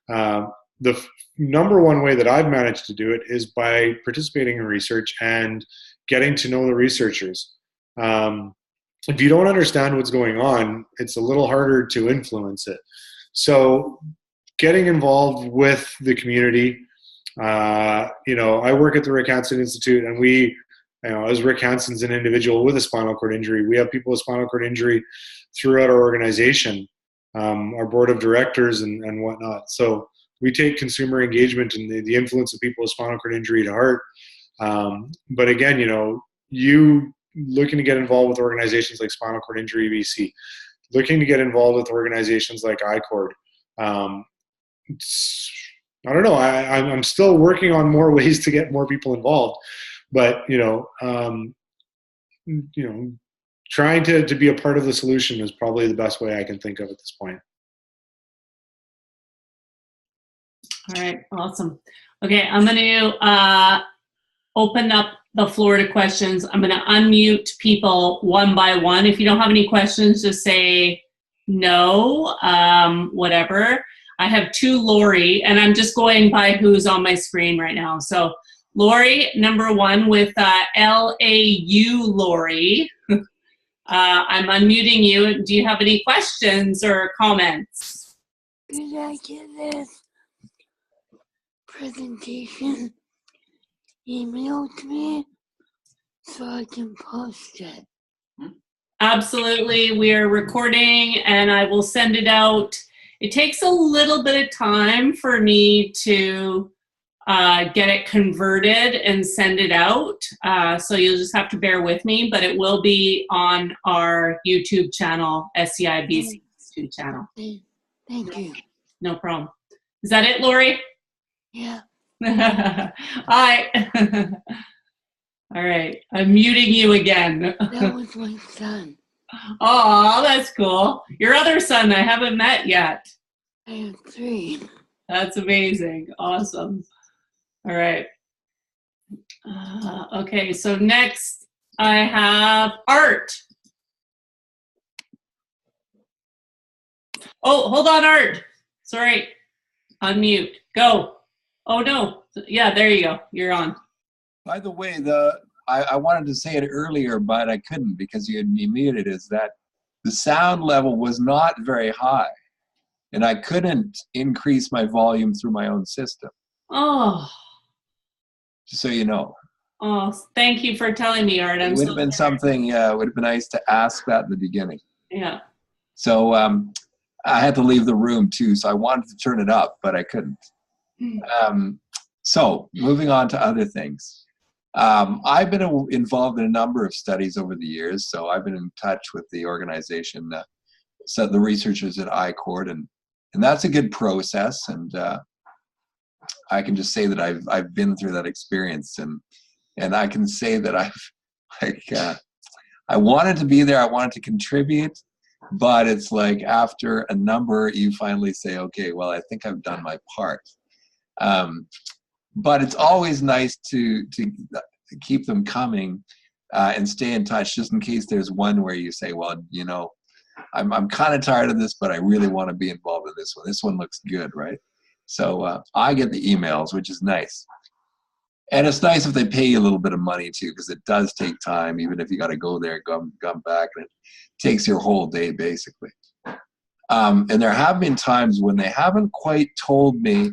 The number one way that I've managed to do it is by participating in research and getting to know the researchers. If you don't understand what's going on, it's a little harder to influence it. So getting involved with the community, you know, I work at the Rick Hansen Institute, and we, you know, as Rick Hansen's an individual with a spinal cord injury, we have people with spinal cord injury throughout our organization, our board of directors and whatnot. So we take consumer engagement and the influence of people with spinal cord injury to heart. But again, you know, you looking to get involved with organizations like Spinal Cord Injury BC, looking to get involved with organizations like iCord. I don't know. I'm still working on more ways to get more people involved, but trying to be a part of the solution is probably the best way I can think of at this point. All right, awesome. Okay, I'm going to open up the floor to questions. I'm going to unmute people one by one. If you don't have any questions, just say no, whatever. I have two Lori, and I'm just going by who's on my screen right now. So Lori, number one with LAU Lori. I'm unmuting you. Do you have any questions or comments? Could I get this presentation emailed to me so I can post it? Absolutely. We are recording, and I will send it out. It takes a little bit of time for me to get it converted and send it out. So you'll just have to bear with me, but it will be on our YouTube channel, SCI BC Institute channel. Thank you. No problem. Is that it, Lori? Yeah. Hi. All right. I'm muting you again. That was my son. Oh, that's cool. Your other son I haven't met yet. I have 3. That's amazing. Awesome. All right. Okay, so next I have Art. Oh, hold on, Art. Sorry. Unmute. Go. Oh, no. Yeah, there you go. You're on. By the way, I wanted to say it earlier, but I couldn't because you had me muted, is that the sound level was not very high, and I couldn't increase my volume through my own system. Oh. Just so you know. Oh, thank you for telling me, Art. It would have been something, it would have been nice to ask that in the beginning. Yeah. So I had to leave the room too, so I wanted to turn it up, but I couldn't. So moving on to other things. I've been involved in a number of studies over the years, so I've been in touch with the organization, so the researchers at iCord, and that's a good process, and I can just say that I've been through that experience, and I can say that I wanted to be there, I wanted to contribute, but it's like after a number, you finally say, okay, well, I think I've done my part. But it's always nice to keep them coming and stay in touch, just in case there's one where you say, well, you know, I'm kind of tired of this, but I really want to be involved in this one. This one looks good, right? So I get the emails, which is nice. And it's nice if they pay you a little bit of money too, because it does take time, even if you got to go there, come back, and it takes your whole day basically. And there have been times when they haven't quite told me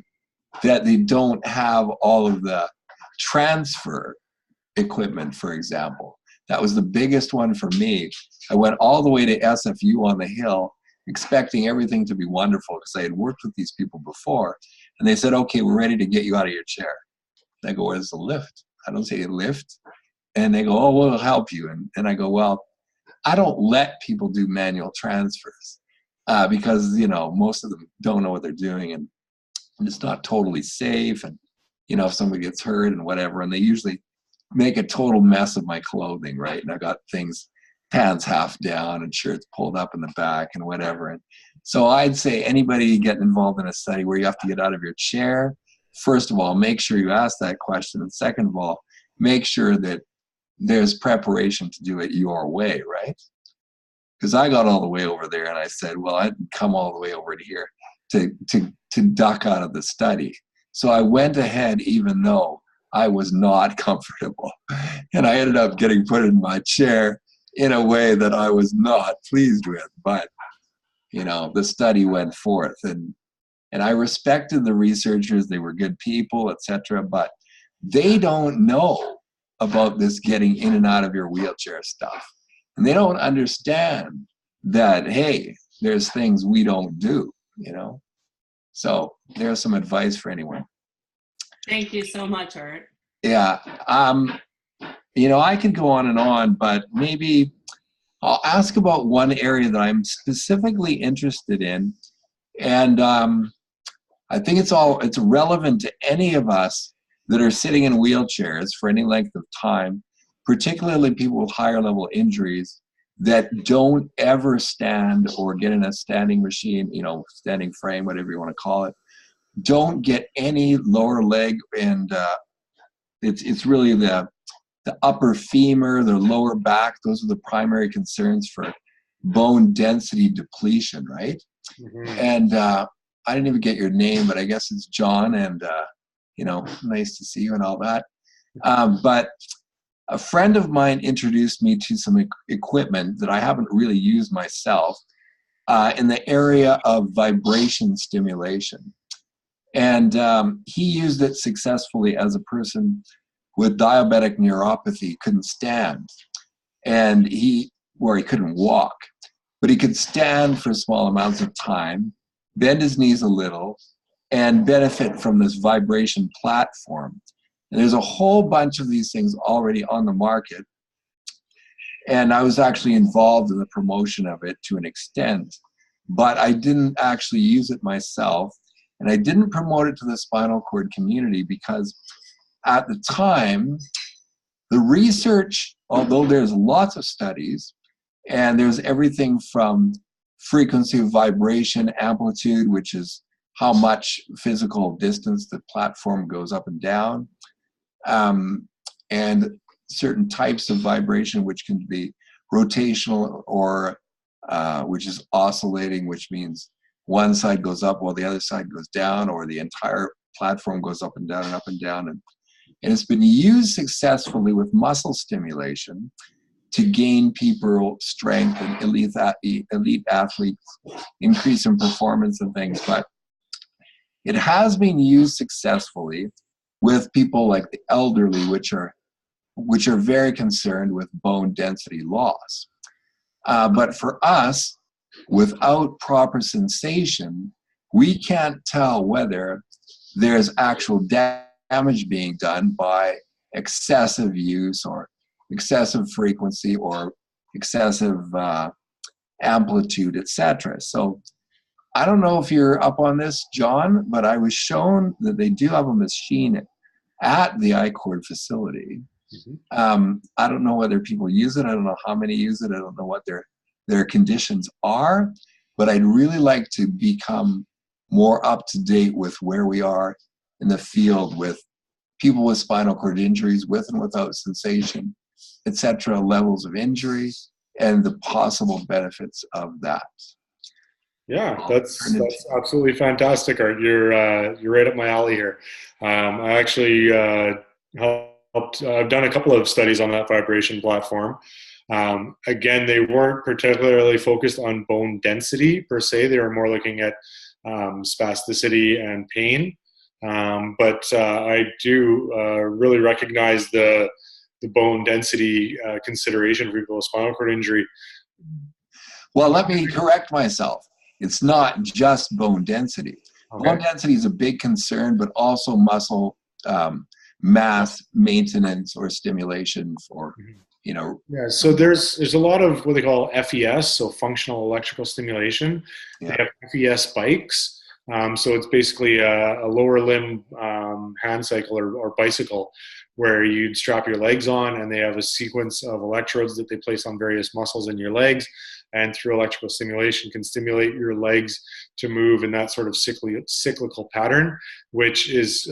that they don't have all of the transfer equipment, for example. That was the biggest one for me. I went all the way to SFU on the hill, expecting everything to be wonderful because I had worked with these people before. And they said, okay, we're ready to get you out of your chair. And I go, where's the lift? I don't say lift. And they go, oh, we'll help you. And I go, well, I don't let people do manual transfers because, you know, most of them don't know what they're doing, and it's not totally safe. And, you know, if somebody gets hurt and whatever, and they usually make a total mess of my clothing, right? And I got things, pants half down and shirts pulled up in the back and whatever. And so I'd say anybody getting involved in a study where you have to get out of your chair, first of all, make sure you ask that question. And second of all, make sure that there's preparation to do it your way, right? Because I got all the way over there and I said, well, I didn't come all the way over to here to duck out of the study. So I went ahead even though I was not comfortable. And I ended up getting put in my chair in a way that I was not pleased with. But, you know, the study went forth. And I respected the researchers. They were good people, etc. But they don't know about this getting in and out of your wheelchair stuff. And they don't understand that, hey, there's things we don't do, you know. So there's some advice for anyone. Thank you so much, Art. Yeah. You know, I could go on, but maybe I'll ask about one area that I'm specifically interested in. And I think it's relevant to any of us that are sitting in wheelchairs for any length of time, particularly people with higher level injuries that don't ever stand or get in a standing machine, you know, standing frame, whatever you want to call it, don't get any lower leg, and it's really the upper femur, the lower back. Those are the primary concerns for bone density depletion, right? Mm-hmm. And I didn't even get your name, but I guess it's John, and you know, nice to see you and all that. But a friend of mine introduced me to some equipment that I haven't really used myself in the area of vibration stimulation. And he used it successfully as a person with diabetic neuropathy, couldn't stand. And he couldn't walk, but he could stand for small amounts of time, bend his knees a little, and benefit from this vibration platform. And there's a whole bunch of these things already on the market. And I was actually involved in the promotion of it to an extent, but I didn't actually use it myself. And I didn't promote it to the spinal cord community because at the time, the research, although there's lots of studies, and there's everything from frequency of vibration, amplitude, which is how much physical distance the platform goes up and down, and certain types of vibration, which can be rotational or which is oscillating, which means one side goes up while the other side goes down, or the entire platform goes up and down and up and down. And it's been used successfully with muscle stimulation to gain people strength and elite athletes, increase in performance and things. But it has been used successfully with people like the elderly, which are very concerned with bone density loss. But for us, without proper sensation, we can't tell whether there's actual damage being done by excessive use or excessive frequency or excessive amplitude, etc. So I don't know if you're up on this, John, but I was shown that they do have a machine at the I-Cord facility. Mm-hmm. I don't know whether people use it. I don't know how many use it. I don't know what their conditions are, but I'd really like to become more up to date with where we are in the field with people with spinal cord injuries, with and without sensation, etc., levels of injury, and the possible benefits of that. Yeah, that's absolutely fantastic, Art. You're right up my alley here. I actually helped. I've done a couple of studies on that vibration platform. Again, they weren't particularly focused on bone density per se. They were more looking at spasticity and pain. But I do really recognize the bone density consideration for people with spinal cord injury. Well, let me correct myself. It's not just bone density. Okay. Bone density is a big concern, but also muscle mass maintenance or stimulation for, you know. Yeah, so there's a lot of what they call FES, so functional electrical stimulation. Yeah. They have FES bikes. So it's basically a lower limb hand cycle or bicycle where you'd strap your legs on, and they have a sequence of electrodes that they place on various muscles in your legs, and through electrical stimulation can stimulate your legs to move in that sort of cyclical pattern, which is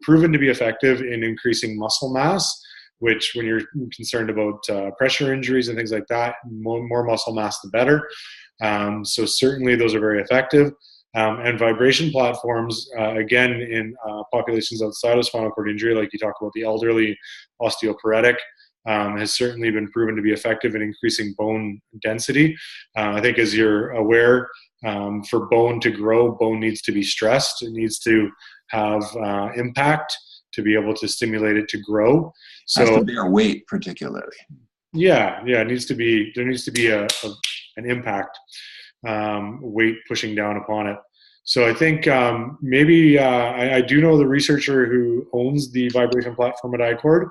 proven to be effective in increasing muscle mass, which when you're concerned about pressure injuries and things like that, more muscle mass the better. So certainly those are very effective. And vibration platforms, again, in populations outside of spinal cord injury, like you talk about the elderly, osteoporotic, has certainly been proven to be effective in increasing bone density. I think as you're aware, for bone to grow, bone needs to be stressed. It needs to have impact to be able to stimulate it to grow. So has to bear weight particularly. Yeah, there needs to be an impact. Weight pushing down upon it. So I think maybe I do know the researcher who owns the vibration platform at iCord,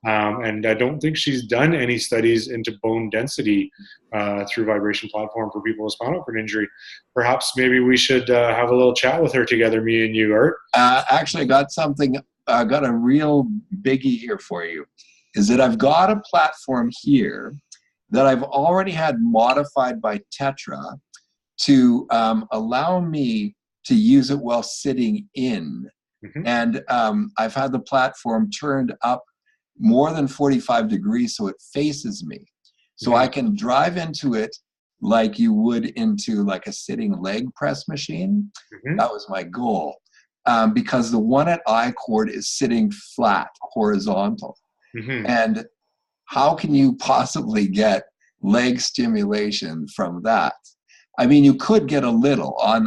and I don't think she's done any studies into bone density through vibration platform for people with spinal cord injury. Perhaps maybe we should have a little chat with her together, me and you, Art. Actually, got a real biggie here for you, is that I've got a platform here that I've already had modified by Tetra to allow me to use it while sitting in. Mm-hmm. And I've had the platform turned up more than 45 degrees so it faces me. So mm-hmm. I can drive into it like you would into like a sitting leg press machine. Mm-hmm. That was my goal. Because the one at iCord is sitting flat, horizontal. Mm-hmm. And how can you possibly get leg stimulation from that? I mean, you could get a little on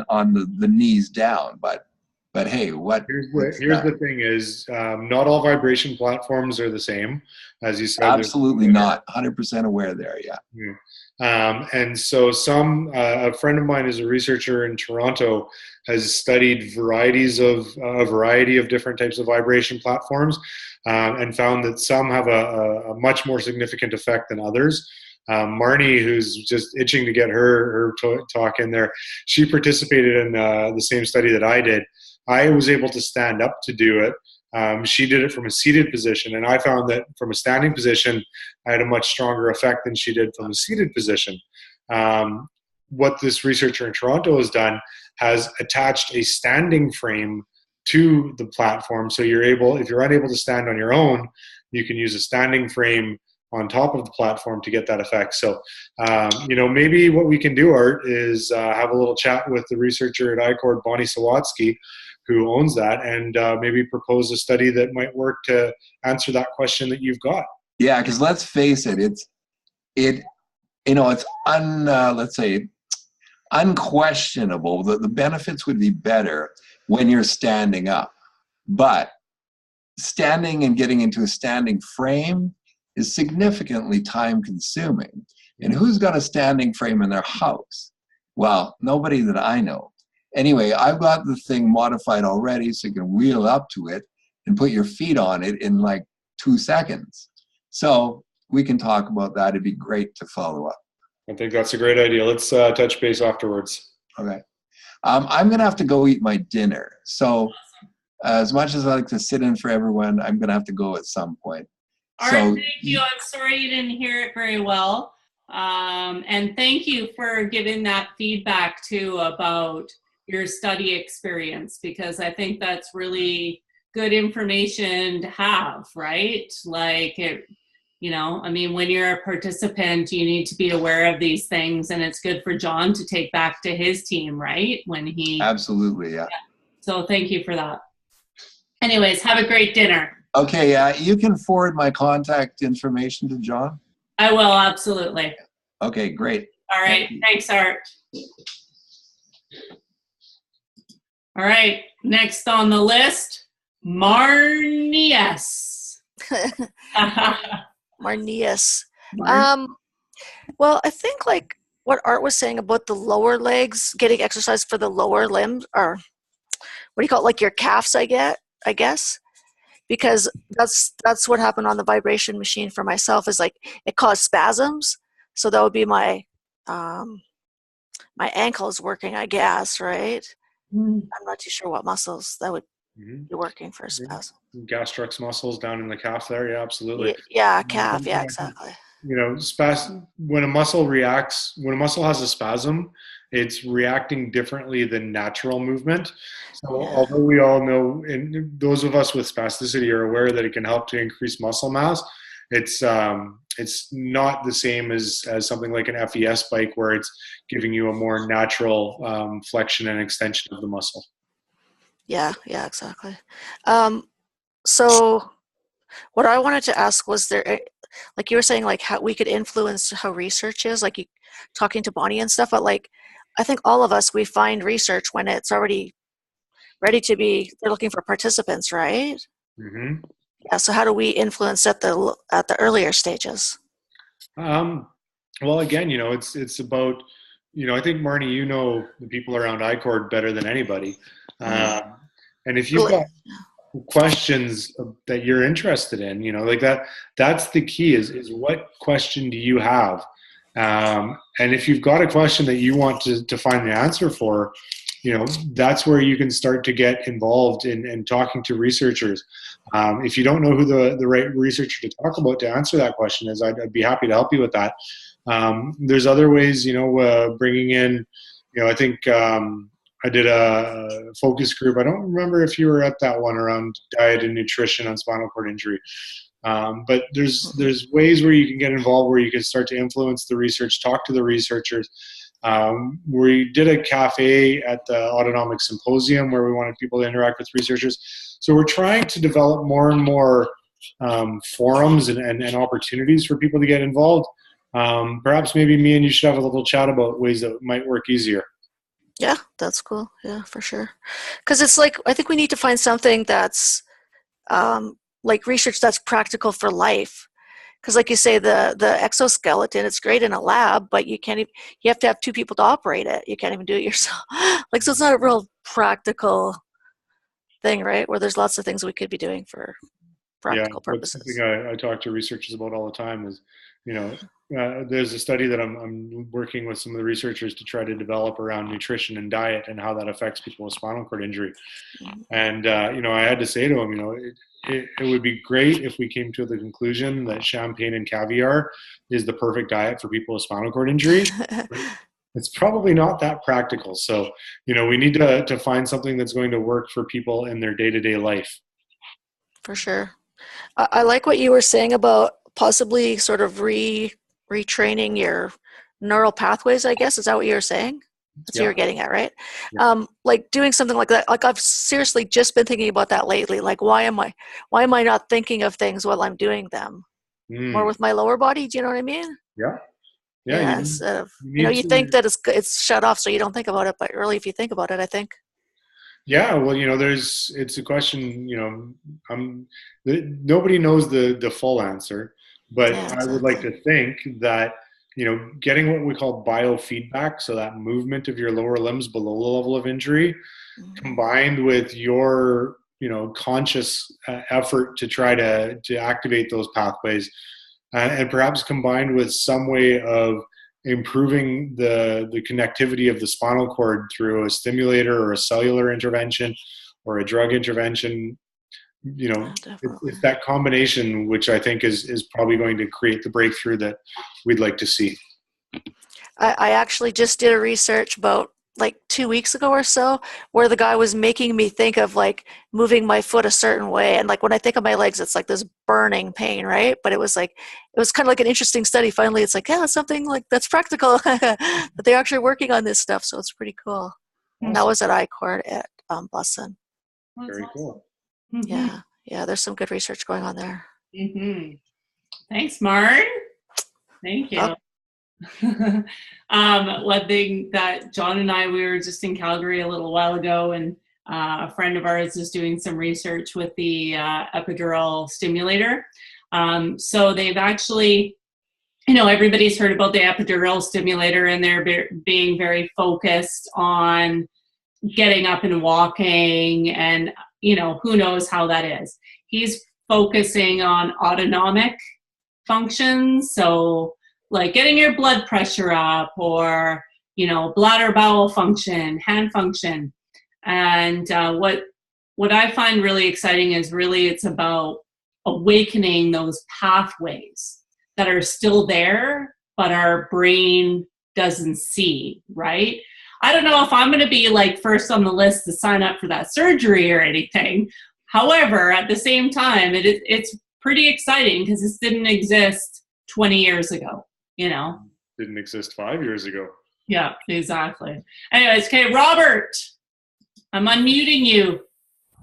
the knees down, but hey, here's the thing is, not all vibration platforms are the same, as you said. Absolutely not. 100% aware there, yeah. And so a friend of mine is a researcher in Toronto, has studied a variety of different types of vibration platforms, and found that some have a much more significant effect than others. Marnie, who's just itching to get her talk in there, she participated in the same study that I did. I was able to stand up to do it. She did it from a seated position, and I found that from a standing position, I had a much stronger effect than she did from a seated position. What this researcher in Toronto has done has attached a standing frame to the platform, so if you're unable to stand on your own, you can use a standing frame on top of the platform to get that effect. So, maybe what we can do, Art, is have a little chat with the researcher at iCord, Bonnie Sawatsky, who owns that, and maybe propose a study that might work to answer that question that you've got. Yeah, because let's face it, it's unquestionable that the benefits would be better when you're standing up. But standing and getting into a standing frame is significantly time consuming. And who's got a standing frame in their house? Well, nobody that I know. Anyway, I've got the thing modified already so you can wheel up to it and put your feet on it in like 2 seconds. So we can talk about that. It'd be great to follow up. I think that's a great idea. Let's touch base afterwards. Okay. I'm going to have to go eat my dinner. So as much as I like to sit in for everyone, I'm going to have to go at some point. All right, thank you. I'm sorry you didn't hear it very well. And thank you for giving that feedback too about your study experience, because I think that's really good information to have, right? Like when you're a participant, you need to be aware of these things, and it's good for John to take back to his team, right? Absolutely, yeah. So thank you for that. Anyways, have a great dinner. Okay, you can forward my contact information to John. I will, absolutely. Okay, great. All right. Thanks, Art. All right. Next on the list, Marnius. Marnius. Well, I think like what Art was saying about the lower legs, getting exercise for the lower limbs, or what do you call it, like your calves, I guess, because that's what happened on the vibration machine for myself, is like it caused spasms. So that would be my my ankles working, I guess, right? I'm not too sure what muscles that would be working for spasm. Gastrix muscles down in the calf there, yeah, absolutely. Yeah, calf, yeah, exactly. You know, when a muscle has a spasm, it's reacting differently than natural movement. So although we all know, and those of us with spasticity are aware that it can help to increase muscle mass, it's not the same as something like an FES spike, where it's giving you a more natural flexion and extension of the muscle. Yeah, exactly. So what I wanted to ask was, there, like you were saying, like how we could influence how research is, like you talking to Bonnie and stuff, but like I think all of us, we find research when it's already ready to be, they're looking for participants, right? Mm-hmm. Yeah, so how do we influence at the earlier stages? Well, again, you know, it's about, you know, I think, Marnie, you know the people around I-Cord better than anybody. And if you've got questions that you're interested in, you know, like that's the key, is what question do you have? And if you've got a question that you want to find the answer for, you know, that's where you can start to get involved in talking to researchers. If you don't know who the right researcher to talk about to answer that question is, I'd be happy to help you with that. There's other ways, you know, bringing in, you know, I think I did a focus group. I don't remember if you were at that one around diet and nutrition on spinal cord injury. But there's ways where you can get involved, where you can start to influence the research, talk to the researchers. We did a cafe at the Autonomic Symposium where we wanted people to interact with researchers. So we're trying to develop more and more forums and opportunities for people to get involved. Perhaps maybe me and you should have a little chat about ways that might work easier. Yeah, that's cool. Yeah, for sure. Because it's like, I think we need to find something that's like research that's practical for life. Because like you say, the exoskeleton, it's great in a lab, but you can't even, you have to have two people to operate it. You can't even do it yourself. Like, so it's not a real practical thing, right? Where there's lots of things we could be doing for practical purposes. That's something I talk to researchers about all the time is, you know, there's a study that I'm working with some of the researchers to try to develop around nutrition and diet and how that affects people with spinal cord injury. And, you know, I had to say to him, you know, it would be great if we came to the conclusion that champagne and caviar is the perfect diet for people with spinal cord injury. It's probably not that practical. So, you know, we need to find something that's going to work for people in their day-to-day life. For sure. I like what you were saying about possibly sort of retraining your neural pathways, I guess. Is that what you were saying? That's what you were getting at, right? Yeah. Like doing something like that. Like I've seriously just been thinking about that lately. Like why am I not thinking of things while I'm doing them? More with my lower body. Do you know what I mean? Yeah. Yeah. Instead of, you know, you think that it's shut off, so you don't think about it. But really, if you think about it, I think. Yeah, well, you know, it's a question, you know, nobody knows the full answer, but yeah, exactly. I would like to think that, you know, getting what we call biofeedback, so that movement of your lower limbs below the level of injury, combined with your, you know, conscious effort to try to activate those pathways, and perhaps combined with some way of improving the connectivity of the spinal cord through a stimulator or a cellular intervention or a drug intervention, you know, it's that combination which I think is probably going to create the breakthrough that we'd like to see. I actually just did a research about like 2 weeks ago or so, where the guy was making me think of like moving my foot a certain way. And like when I think of my legs, it's like this burning pain, right? But it was kind of like an interesting study. Finally, it's like, yeah, something like that's practical. That they're actually working on this stuff. So it's pretty cool. And that was at I-Cord at Bussin. Very cool. Yeah. Yeah, there's some good research going on there. Mm-hmm. Thanks, Marn. Thank you. One thing that John and I, we were just in Calgary a little while ago, and a friend of ours is doing some research with the epidural stimulator. So they've actually, everybody's heard about the epidural stimulator, and they're being very focused on getting up and walking, and who knows how that is. He's focusing on autonomic functions, so like getting your blood pressure up, or bladder bowel function, hand function. And what I find really exciting is really it's about awakening those pathways that are still there but our brain doesn't see, right? I don't know if I'm going to be like first on the list to sign up for that surgery or anything. However, at the same time, it's pretty exciting because this didn't exist 20 years ago, Didn't exist 5 years ago. Yeah, exactly. Anyways, okay, Robert, I'm unmuting you.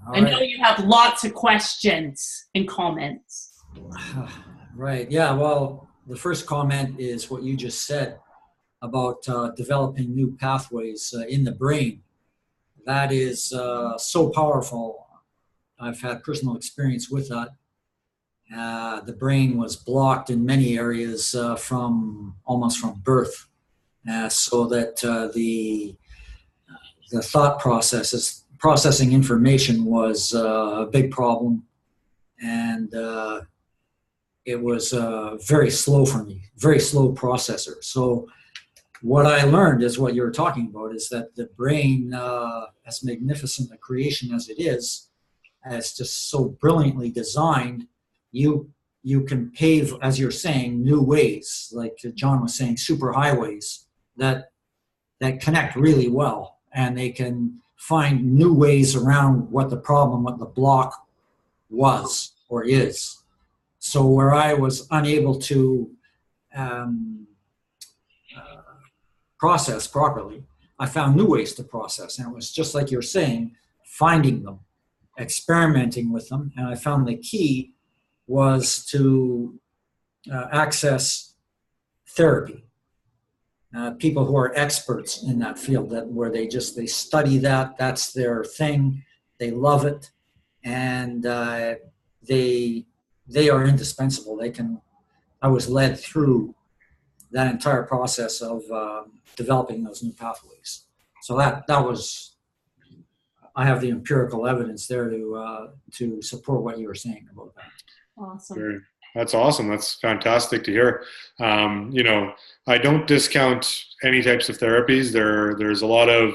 All I know right. you have lots of questions and comments. Right. Yeah. Well, the first comment is what you just said about developing new pathways in the brain. That is so powerful. I've had personal experience with that. The brain was blocked in many areas almost from birth, so that the thought processing information was a big problem, and it was very slow for me, very slow processor. So what I learned is what you're talking about, is that the brain, as magnificent a creation as it is just so brilliantly designed, you can pave, as you're saying, new ways, like John was saying, super highways that connect really well, and they can find new ways around what the problem, what the block was or is. So where I was unable to process properly, I found new ways to process. And it was just like you're saying, finding them, experimenting with them. And I found the key was to access therapy. People who are experts in that field, where they study that's their thing, they love it, and they are indispensable. I was led through that entire process of developing those new pathways. So that was, I have the empirical evidence there to support what you were saying about that. Awesome. That's awesome. That's fantastic to hear. I don't discount any types of therapies. There's a lot of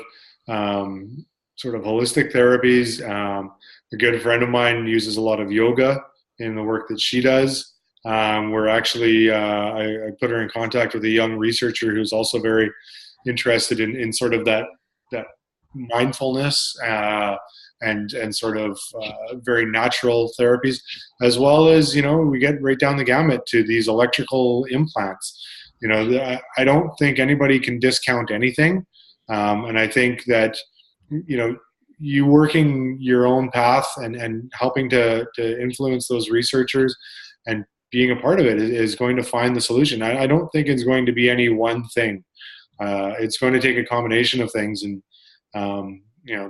sort of holistic therapies. A good friend of mine uses a lot of yoga in the work that she does. We're actually, I put her in contact with a young researcher who's also very interested in sort of that mindfulness and sort of very natural therapies, as well as, we get right down the gamut to these electrical implants. I don't think anybody can discount anything. And I think that, you working your own path and helping to influence those researchers and being a part of it is going to find the solution. I don't think it's going to be any one thing. It's going to take a combination of things. And,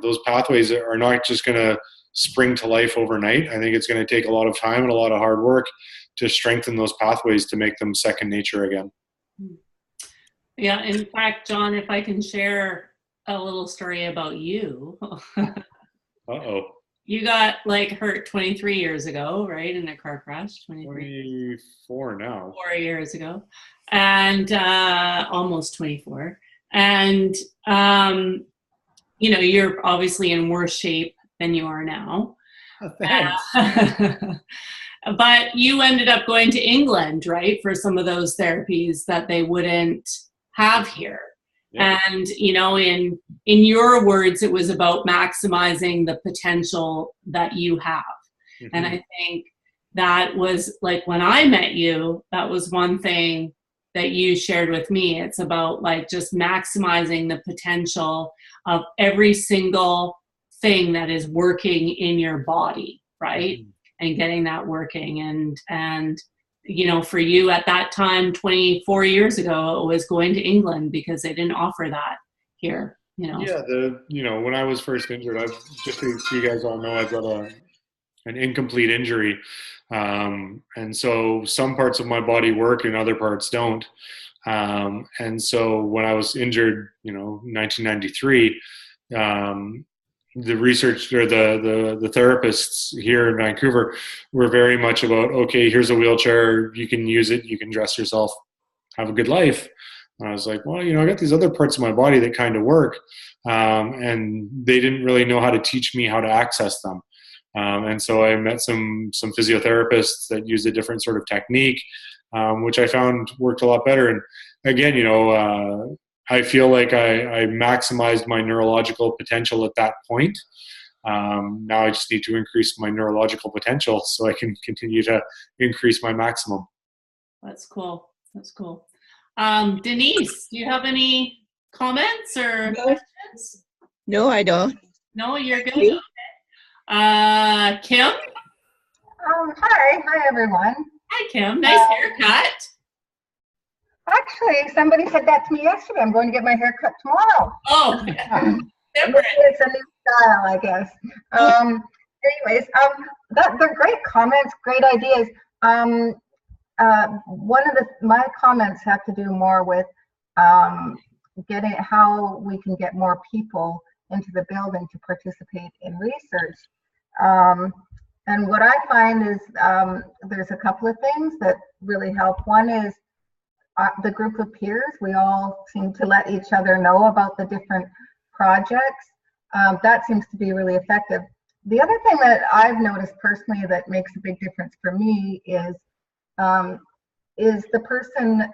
those pathways are not just going to spring to life overnight. I think it's going to take a lot of time and a lot of hard work to strengthen those pathways to make them second nature again. Yeah. In fact, John, if I can share a little story about you. Uh-oh. You got hurt 23 years ago, right? In a car crash, 24 now. 4 years ago. And almost 24. And, you're obviously in worse shape than you are now. Oh, thanks. But you ended up going to England, right? For some of those therapies that they wouldn't have here. Yeah. And, in your words, it was about maximizing the potential that you have. Mm-hmm. And I think that was when I met you, that was one thing that you shared with me. It's about just maximizing the potential of every single thing that is working in your body, right? Mm-hmm. and getting that working. And you know, for you at that time, 24 years ago, it was going to England because they didn't offer that here, you know. Yeah, when I was first injured, just so you guys all know, I've got an incomplete injury. And so some parts of my body work and other parts don't. And so when I was injured, 1993, the research or the therapists here in Vancouver were very much about, okay, here's a wheelchair, you can use it, you can dress yourself, have a good life. And I was like, well, I got these other parts of my body that kind of work. And they didn't really know how to teach me how to access them. And so I met some physiotherapists that used a different sort of technique, which I found worked a lot better. And again, I feel like I maximized my neurological potential at that point. Now I just need to increase my neurological potential so I can continue to increase my maximum. That's cool. That's cool. Denise, do you have any comments or questions? No, I don't. No, you're good. Okay. Kim? Hi everyone. Hi, Kim. Nice haircut. Actually, somebody said that to me yesterday. I'm going to get my hair cut tomorrow. Oh, different. It's a new style, I guess. Anyways, they're great comments, great ideas. One of my comments have to do more with getting how we can get more people into the building to participate in research. And what I find is there's a couple of things that really help. One is the group of peers. We all seem to let each other know about the different projects. That seems to be really effective. The other thing that I've noticed personally that makes a big difference for me is the person.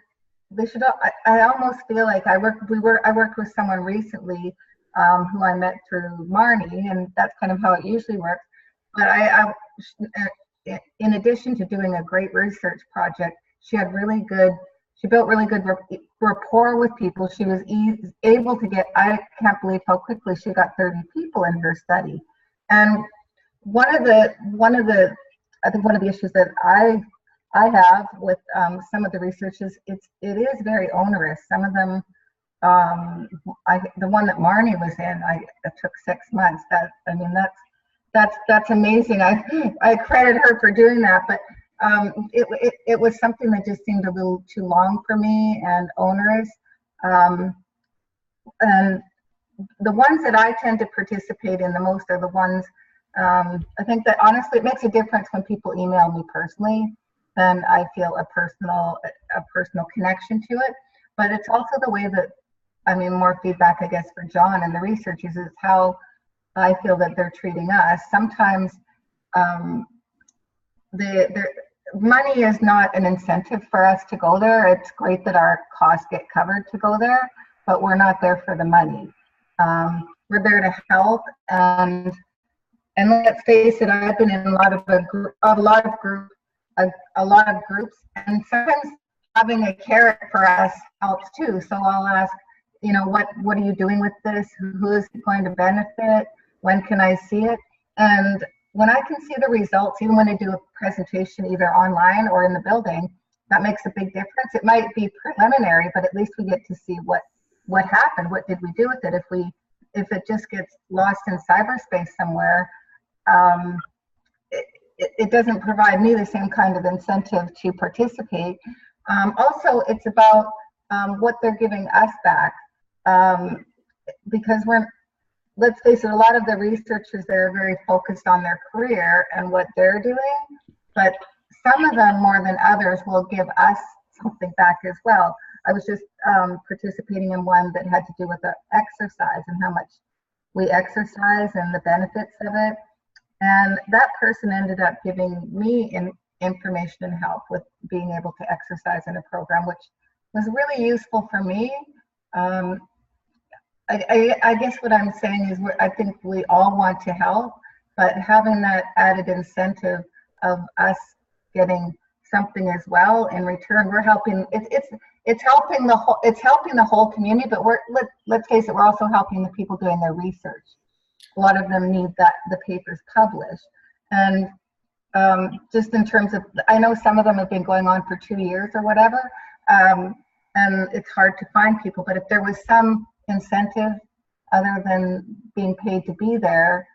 They should. I almost feel like I worked with someone recently who I met through Marnie, and that's kind of how it usually works. But in addition to doing a great research project, she built really good rapport with people. She was able to get, I can't believe how quickly she got 30 people in her study. And one of the issues that I have with some of the research is it is very onerous. Some of them, the one that Marnie was in, it took 6 months. That's amazing. I credit her for doing that, but it was something that just seemed a little too long for me and onerous. And the ones that I tend to participate in the most are the ones, I think that honestly it makes a difference when people email me personally, then I feel a personal connection to it. But it's also the way that, more feedback, I guess, for John and the researchers is how I feel that they're treating us. Sometimes money is not an incentive for us to go there. It's great that our costs get covered to go there, but we're not there for the money. We're there to help, and let's face it, I've been in a lot of groups, and sometimes having a carrot for us helps too. So I'll ask, what are you doing with this? Who is it going to benefit? When can I see it? And when I can see the results, even when I do a presentation either online or in the building, that makes a big difference. It might be preliminary, but at least we get to see what happened. What did we do with it? If it just gets lost in cyberspace somewhere, it doesn't provide me the same kind of incentive to participate. Also, it's about what they're giving us back, because let's face it, a lot of the researchers there are very focused on their career and what they're doing, but some of them more than others will give us something back as well. I was just participating in one that had to do with the exercise and how much we exercise and the benefits of it. And that person ended up giving me information and help with being able to exercise in a program, which was really useful for me. I guess what I'm saying is I think we all want to help, but having that added incentive of us getting something as well in return, we're helping. It's helping the whole community, but let's face it, we're also helping the people doing their research. A lot of them need the papers published, and just in terms of, I know some of them have been going on for 2 years or whatever, and it's hard to find people, but if there was some incentive other than being paid to be there,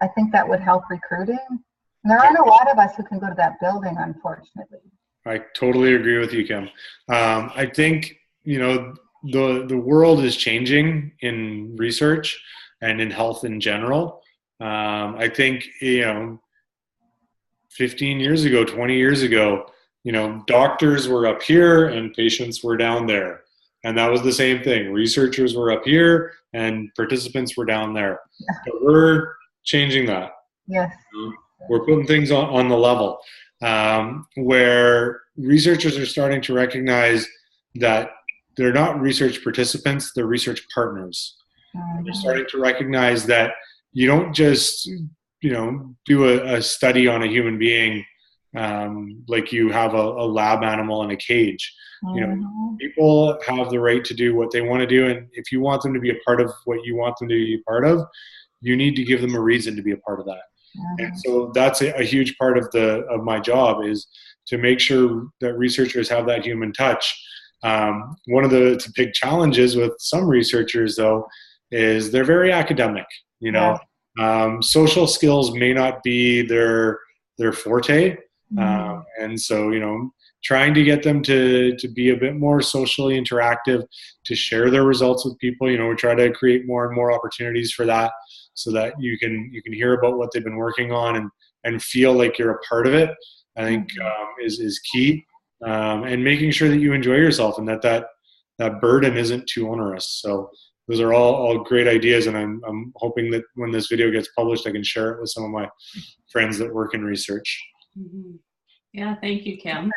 I think that would help recruiting. And there aren't a lot of us who can go to that building, unfortunately. I totally agree with you, Kim. I think, the world is changing in research and in health in general. I think, 15 years ago, 20 years ago, doctors were up here and patients were down there. And that was the same thing. Researchers were up here and participants were down there. But we're changing that. Yes. We're putting things on the level, where researchers are starting to recognize that they're not research participants, they're research partners. They're starting to recognize that you don't just, do a study on a human being like you have a lab animal in a cage. People have the right to do what they want to do, and if you want them to be a part of what you want them to be a part of, you need to give them a reason to be a part of that. And so that's a huge part of my job, is to make sure that researchers have that human touch. One of the big challenges with some researchers, though, is they're very academic. Social skills may not be their forte, and so trying to get them to be a bit more socially interactive, to share their results with people. We try to create more and more opportunities for that, so that you can hear about what they've been working on and feel like you're a part of it. I think is key, and making sure that you enjoy yourself and that burden isn't too onerous. So those are all great ideas, and I'm hoping that when this video gets published, I can share it with some of my friends that work in research. Yeah, thank you, Kim.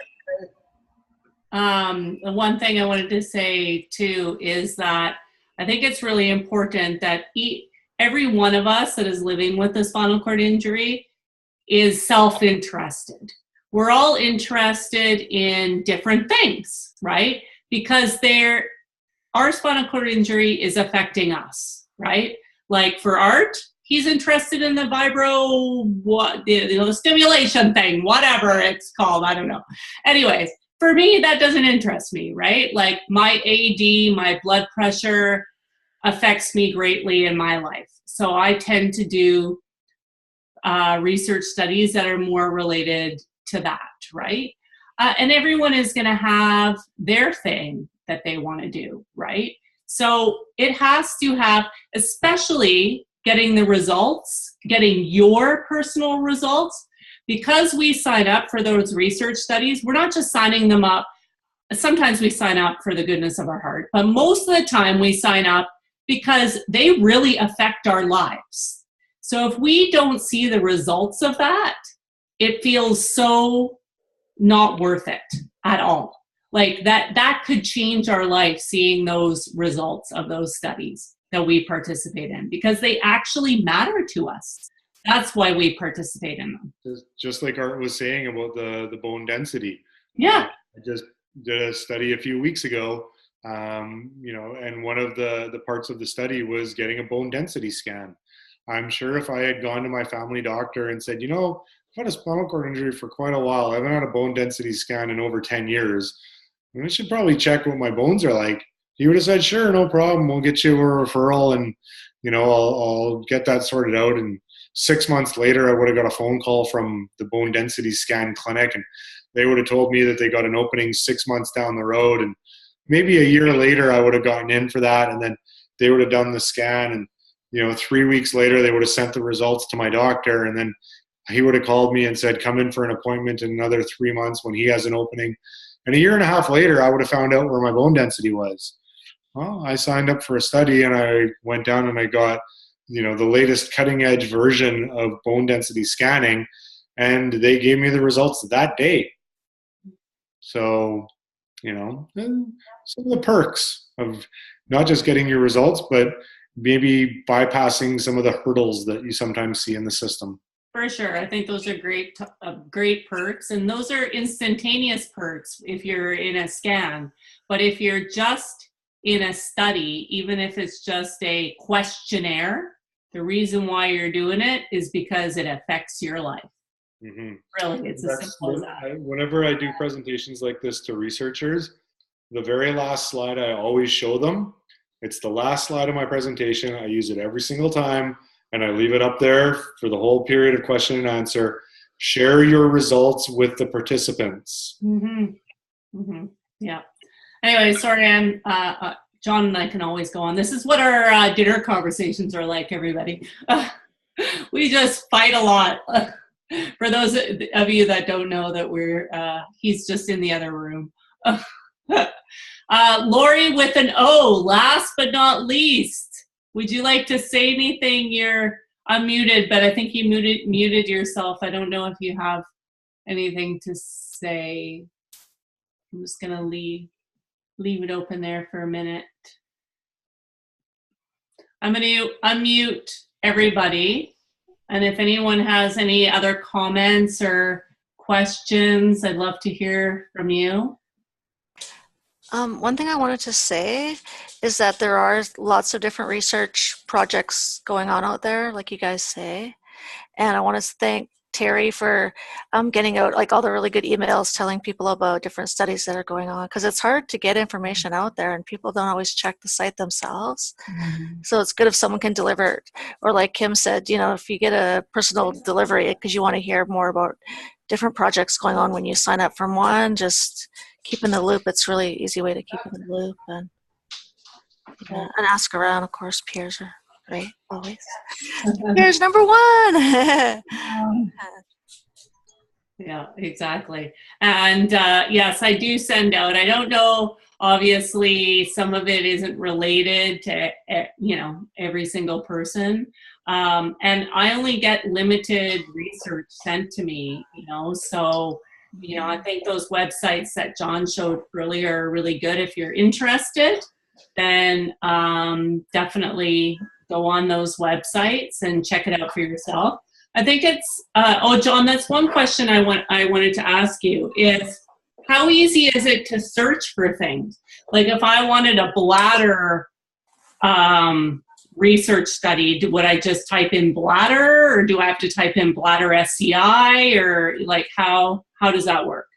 The one thing I wanted to say too is that I think it's really important that every one of us that is living with a spinal cord injury is self-interested. We're all interested in different things, right? Because our spinal cord injury is affecting us, right? Like for Art, he's interested in the the stimulation thing, whatever it's called, I don't know. Anyways, for me, that doesn't interest me, right? Like my AD, my blood pressure affects me greatly in my life. So I tend to do research studies that are more related to that, right? And everyone is going to have their thing that they want to do, right? So it has to have, especially getting the results, getting your personal results, because we sign up for those research studies, we're not just signing them up. Sometimes we sign up for the goodness of our heart, but most of the time we sign up because they really affect our lives. So if we don't see the results of that, it feels so not worth it at all. Like that could change our life, seeing those results of those studies that we participate in, because they actually matter to us. That's why we participate in them. Just like Art was saying about the bone density. Yeah. I just did a study a few weeks ago, and one of the parts of the study was getting a bone density scan. I'm sure if I had gone to my family doctor and said, I've had a spinal cord injury for quite a while, I haven't had a bone density scan in over 10 years, and I should probably check what my bones are like, he would have said, sure, no problem, we'll get you a referral, and I'll get that sorted out. And 6 months later, I would have got a phone call from the bone density scan clinic, and they would have told me that they got an opening 6 months down the road, and maybe a year later I would have gotten in for that, and then they would have done the scan, and 3 weeks later they would have sent the results to my doctor, and then he would have called me and said, come in for an appointment in another 3 months when he has an opening. And a year and a half later, I would have found out where my bone density was. Well, I signed up for a study, and I went down and I got the latest cutting edge version of bone density scanning, and they gave me the results that day. So, some of the perks of not just getting your results, but maybe bypassing some of the hurdles that you sometimes see in the system. For sure. I think those are great perks, and those are instantaneous perks if you're in a scan. But if you're just in a study, even if it's just a questionnaire, the reason why you're doing it is because it affects your life. Really, it's as simple as that. Whenever I do presentations like this to researchers, the very last slide I always show them. It's the last slide of my presentation. I use it every single time, and I leave it up there for the whole period of question and answer. Share your results with the participants. Yeah. Anyway, sorry, John and I can always go on. This is what our dinner conversations are like, everybody. We just fight a lot. For those of you that don't know that he's just in the other room. Lori with an O, last but not least. Would you like to say anything? You're unmuted, but I think you muted yourself. I don't know if you have anything to say. I'm just gonna leave it open there for a minute. I'm gonna unmute everybody, and if anyone has any other comments or questions, I'd love to hear from you. One thing I wanted to say is that there are lots of different research projects going on out there, like you guys say. And I want to thank Terry for getting out like all the really good emails telling people about different studies that are going on, because it's hard to get information out there and people don't always check the site themselves. So it's good if someone can deliver it. Or like Kim said, you know, if you get a personal delivery because you want to hear more about different projects going on when you sign up from one, just keep in the loop. It's really easy way to keep in the loop, and ask around. Of course, peers are great always. Peers number one. Yeah, exactly. And yes, I do send out. I don't know. Obviously, some of it isn't related to every single person, and I only get limited research sent to me. So. I think those websites that John showed earlier are really good. If you're interested, then definitely go on those websites and check it out for yourself. I think it's, John, that's one question I wanted to ask you is, how easy is it to search for things? Like if I wanted a bladder research study, would I just type in bladder, or do I have to type in bladder SCI, or like how does that work?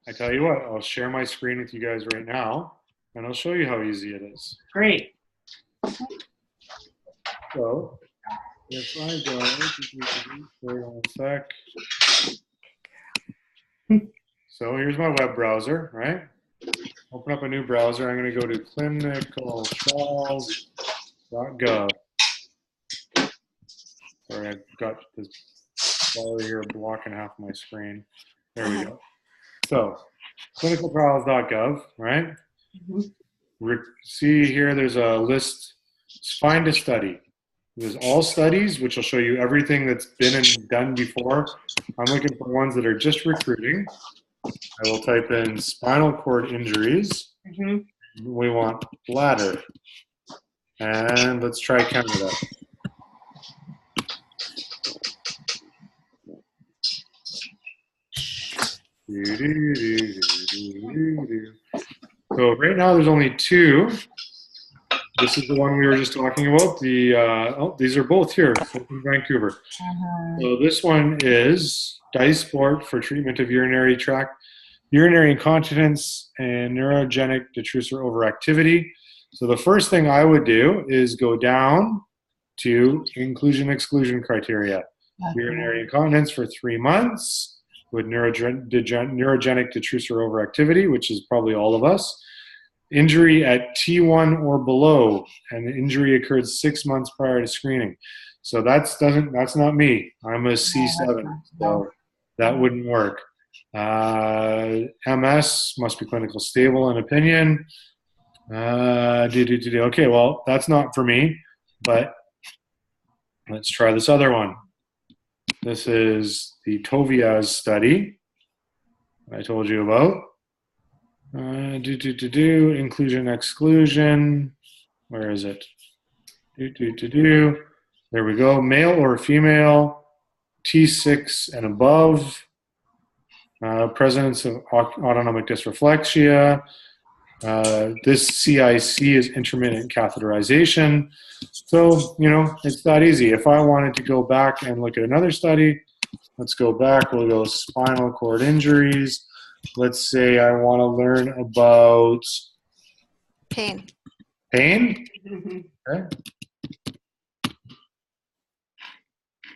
I tell you what, I'll share my screen with you guys right now, and I'll show you how easy it is. Great. So if I go, hold on a sec. So here's my web browser, right? Open up a new browser. I'm going to go to clinicaltrials.gov. Sorry, I've got this bar here blocking half my screen. There we go. So, clinicaltrials.gov, right? See here, there's a list. Find a study. There's all studies, which will show you everything that's been and done before. I'm looking for ones that are just recruiting. I will type in spinal cord injuries. We want bladder. And let's try Canada. So right now there's only two. This is the one we were just talking about. These are both here from Vancouver. So this one is Dysport for treatment of urinary incontinence and neurogenic detrusor overactivity. So the first thing I would do is go down to inclusion-exclusion criteria. Urinary incontinence for 3 months with neurogenic detrusor overactivity, which is probably all of us. Injury at T1 or below, and the injury occurred 6 months prior to screening. So that's not me. I'm a C7, so that wouldn't work. MS must be clinical stable in opinion. Okay, well, that's not for me, but let's try this other one. This is the Toviaz study I told you about. Inclusion, exclusion. Where is it? There we go. Male or female, T6 and above. Presence of autonomic dysreflexia. This CIC is intermittent catheterization. So, it's that easy. If I wanted to go back and look at another study, let's go back. We'll go spinal cord injuries. Let's say I want to learn about Pain. pain. Mhm. Okay.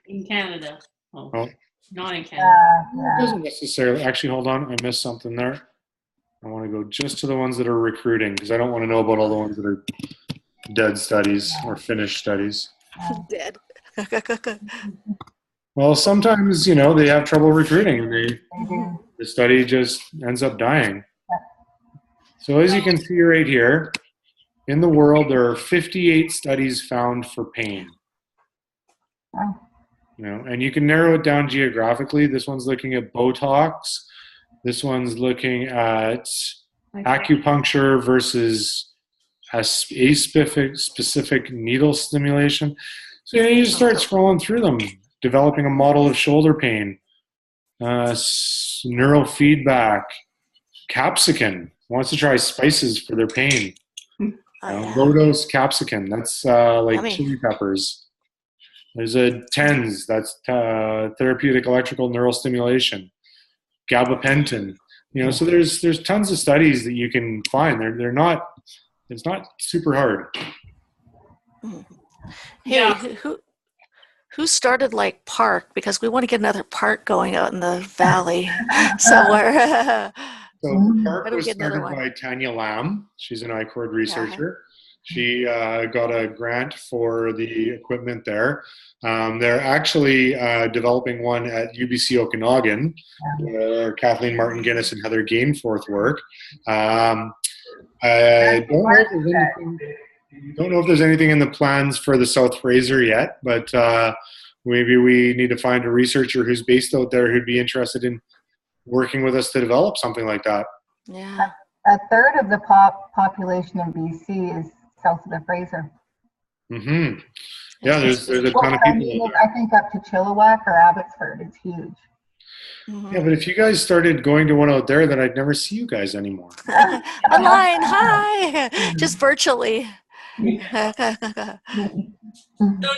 In Canada. Oh, Oh. not in Canada. It doesn't necessarily. Actually, hold on. I missed something there. I want to go just to the ones that are recruiting because I don't want to know about all the ones that are dead studies or finished studies. Dead. Well, sometimes, you know, they have trouble recruiting and the study just ends up dying. So as you can see right here, in the world, there are 58 studies found for pain. You know, and you can narrow it down geographically. This one's looking at Botox. This one's looking at acupuncture versus a specific needle stimulation. So you just start scrolling through them, developing a model of shoulder pain, neurofeedback, capsicum wants to try spices for their pain. Low-dose capsicum, that's like Yummy. chili peppers. There's a TENS, that's therapeutic electrical neural stimulation. Gabapentin, you know. So there's tons of studies that you can find. They're not. It's not super hard. Hey, who started like park? Because we want to get another park going out in the valley somewhere. So park How do we was get another started one? by Tanya Lam. She's an I-Cord researcher. She got a grant for the equipment there. They're actually developing one at UBC Okanagan, where Kathleen Martin-Guinness and Heather Gainforth work. I don't know if there's anything in the plans for the South Fraser yet, but maybe we need to find a researcher who's based out there who'd be interested in working with us to develop something like that. Yeah. A third of the population in BC is south of the Fraser. Mm-hmm. Yeah, there's a ton of people. I think up to Chilliwack or Abbotsford, it's huge. Yeah, but if you guys started going to one out there, then I'd never see you guys anymore. Online, hi, just virtually. So,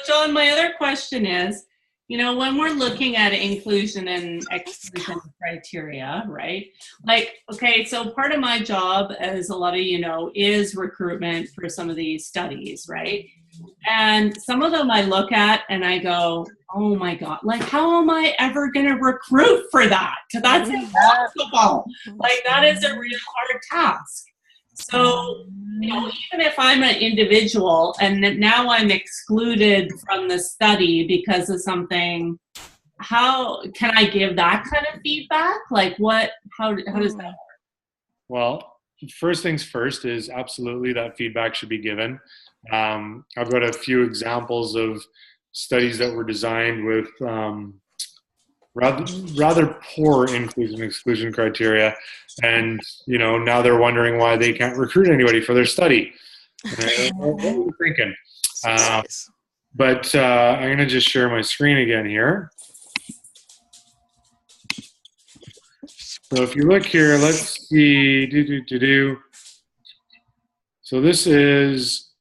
John, my other question is, you know, when we're looking at inclusion and exclusion criteria, right? Like, okay, so part of my job, as a lot of you know, is recruitment for some of these studies, right? And some of them I look at and I go, oh my God, like, how am I ever going to recruit for that? That's impossible. Like, that is a real hard task. So, you know, even if I'm an individual and now I'm excluded from the study because of something, how can I give that kind of feedback? Like how does that work? Well, first things first is absolutely that feedback should be given. I've got a few examples of studies that were designed with rather poor inclusion and exclusion criteria, and you know, now they're wondering why they can't recruit anybody for their study. What were you thinking? But I'm going to just share my screen again here. So if you look here, let's see. So this is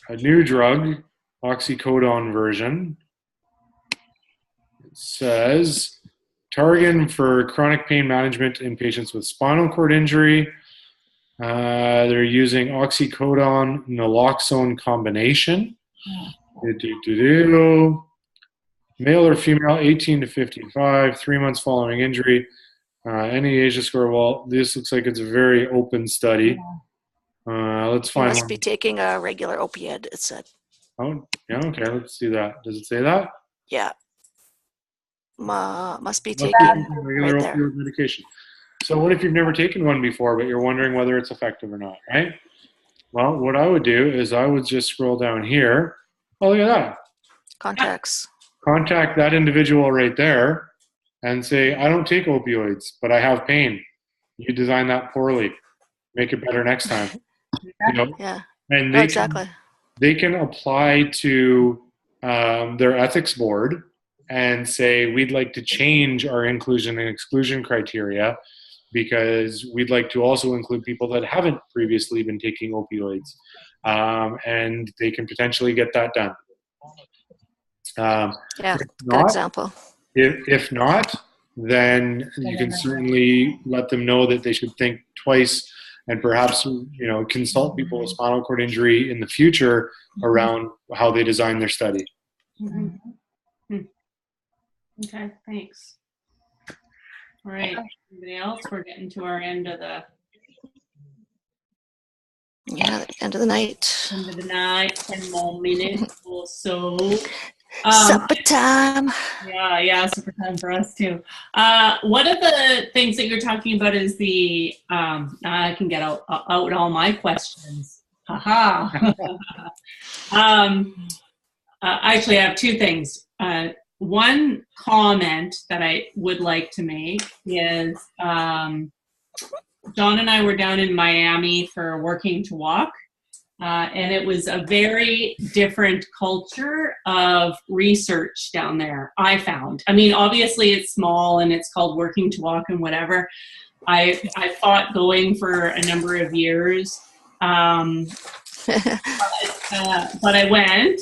a new drug, oxycodone version. It says targeted for chronic pain management in patients with spinal cord injury. They're using oxycodone naloxone combination. Male or female, 18 to 55, 3 months following injury. Any Asia score? Well, this looks like it's a very open study. Let's find must one. be taking a regular opiate, it said. Oh, yeah, okay, let's do that. Does it say that? Yeah. Must be taking regular opioid medication. So what if you've never taken one before, but you're wondering whether it's effective or not, right? Well, what I would do is I would just scroll down here. Oh, look at that. Contacts. Contact that individual right there and say, I don't take opioids, but I have pain. You design that poorly. Make it better next time. You know? Yeah. And they can apply to their ethics board and say, we'd like to change our inclusion and exclusion criteria because we'd like to also include people that haven't previously been taking opioids. And they can potentially get that done. Yeah, good example. If not, then you can certainly let them know that they should think twice and perhaps, consult people with spinal cord injury in the future around how they design their study. Mm-hmm. Okay, thanks. All right, anybody else? We're getting to our end of the end of the night. End of the night, 10 more minutes or so. Supper time. Yeah, supper time for us too. One of the things that you're talking about is the, I can get out all my questions. Haha. Actually, I have two things. One comment that I would like to make is John and I were down in Miami for Working to Walk, and it was a very different culture of research down there, I found. I mean, obviously it's small and it's called Working to Walk and whatever. I fought going for a number of years, but I went.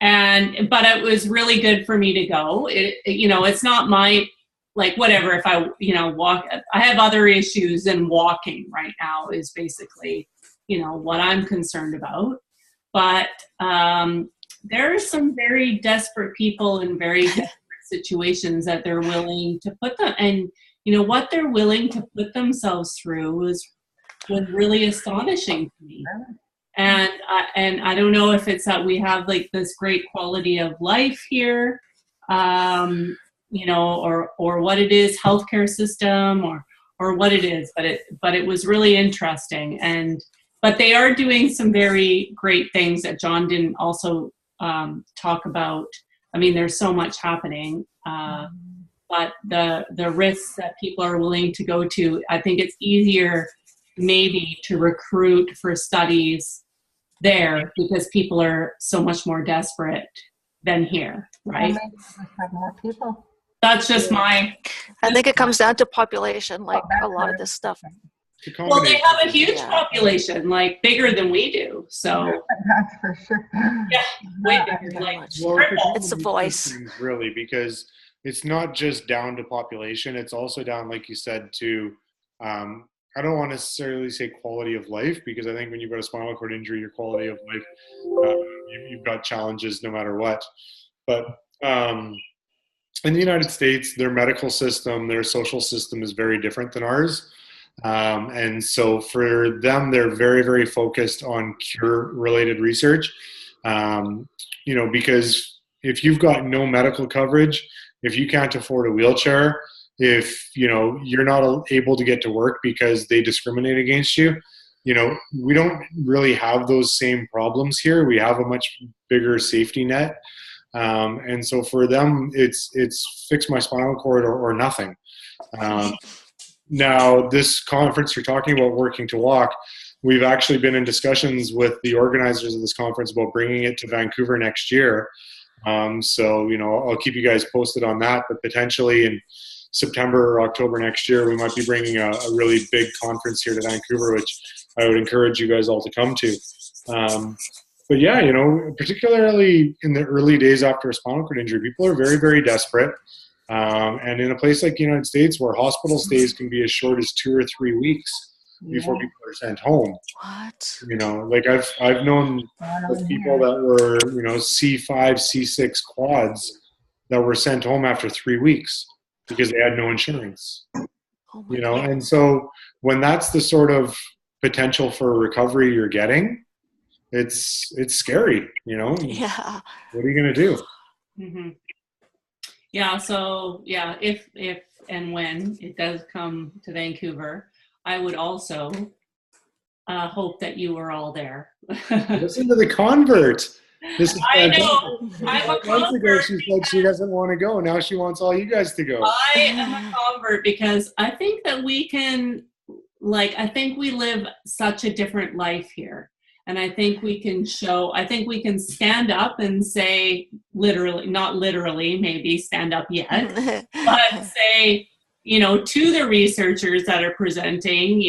But it was really good for me to go. It's not my, like, whatever, if I, walk, I have other issues than walking right now is basically, what I'm concerned about. But there are some very desperate people in very desperate situations that they're willing to put them, and, what they're willing to put themselves through was really astonishing to me. And I don't know if it's that we have like this great quality of life here, or what it is, healthcare system, or what it is. But it was really interesting. But they are doing some very great things that John didn't also talk about. I mean, there's so much happening, but the risks that people are willing to go to, I think it's easier maybe to recruit for studies there because people are so much more desperate than here, right? Have more people. That's just I think it comes down to population, like a lot of this stuff. Well, they have a huge population, like bigger than we do. So that's for sure. Yeah, way bigger. It's a voice, really, because it's not just down to population; it's also down, like you said, to I don't want to necessarily say quality of life, because I think when you've got a spinal cord injury, your quality of life, you've got challenges no matter what. But in the United States, their medical system, their social system is very different than ours. And so for them, they're very, very focused on cure-related research, because if you've got no medical coverage, if you can't afford a wheelchair, if you're not able to get to work because they discriminate against you, we don't really have those same problems here. We have a much bigger safety net, and so for them it's fix my spinal cord or nothing. Now this conference you're talking about, Working to Walk, we've actually been in discussions with the organizers of this conference about bringing it to Vancouver next year. So I'll keep you guys posted on that, but potentially in September or October next year, we might be bringing a really big conference here to Vancouver, which I would encourage you guys all to come to. But yeah, particularly in the early days after a spinal cord injury, people are very, very desperate. And in a place like the United States, where hospital stays can be as short as 2 or 3 weeks before people are sent home. What? Like I've known people that were, C5, C6 quads that were sent home after 3 weeks because they had no insurance. And so when that's the sort of potential for recovery you're getting, it's scary, Yeah. What are you going to do? Mm-hmm. Yeah. So yeah, if and when it does come to Vancouver, I would also hope that you were all there. Listen to the convert. This is I know. I'm a months ago convert. she said she doesn't want to go. Now she wants all you guys to go. I am a convert because I think that we can, I think we live such a different life here. And I think we can stand up and say, literally, not literally, maybe stand up yet, but say, to the researchers that are presenting,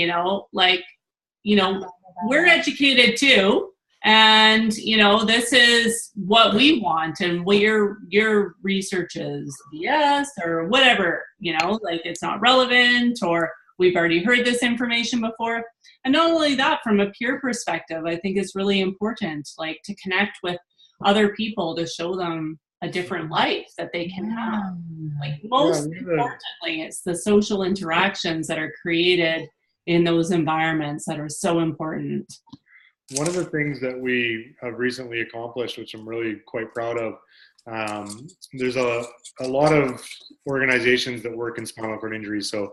we're educated too. And, you know, this is what we want, and what your research is BS or whatever, you know, like it's not relevant, or we've already heard this information before. And not only that, from a peer perspective, I think it's really important, like, to connect with other people to show them a different life that they can have. Like, most importantly, it's the social interactions that are created in those environments that are so important. One of the things that we have recently accomplished, which I'm really quite proud of, there's a lot of organizations that work in spinal cord injury. So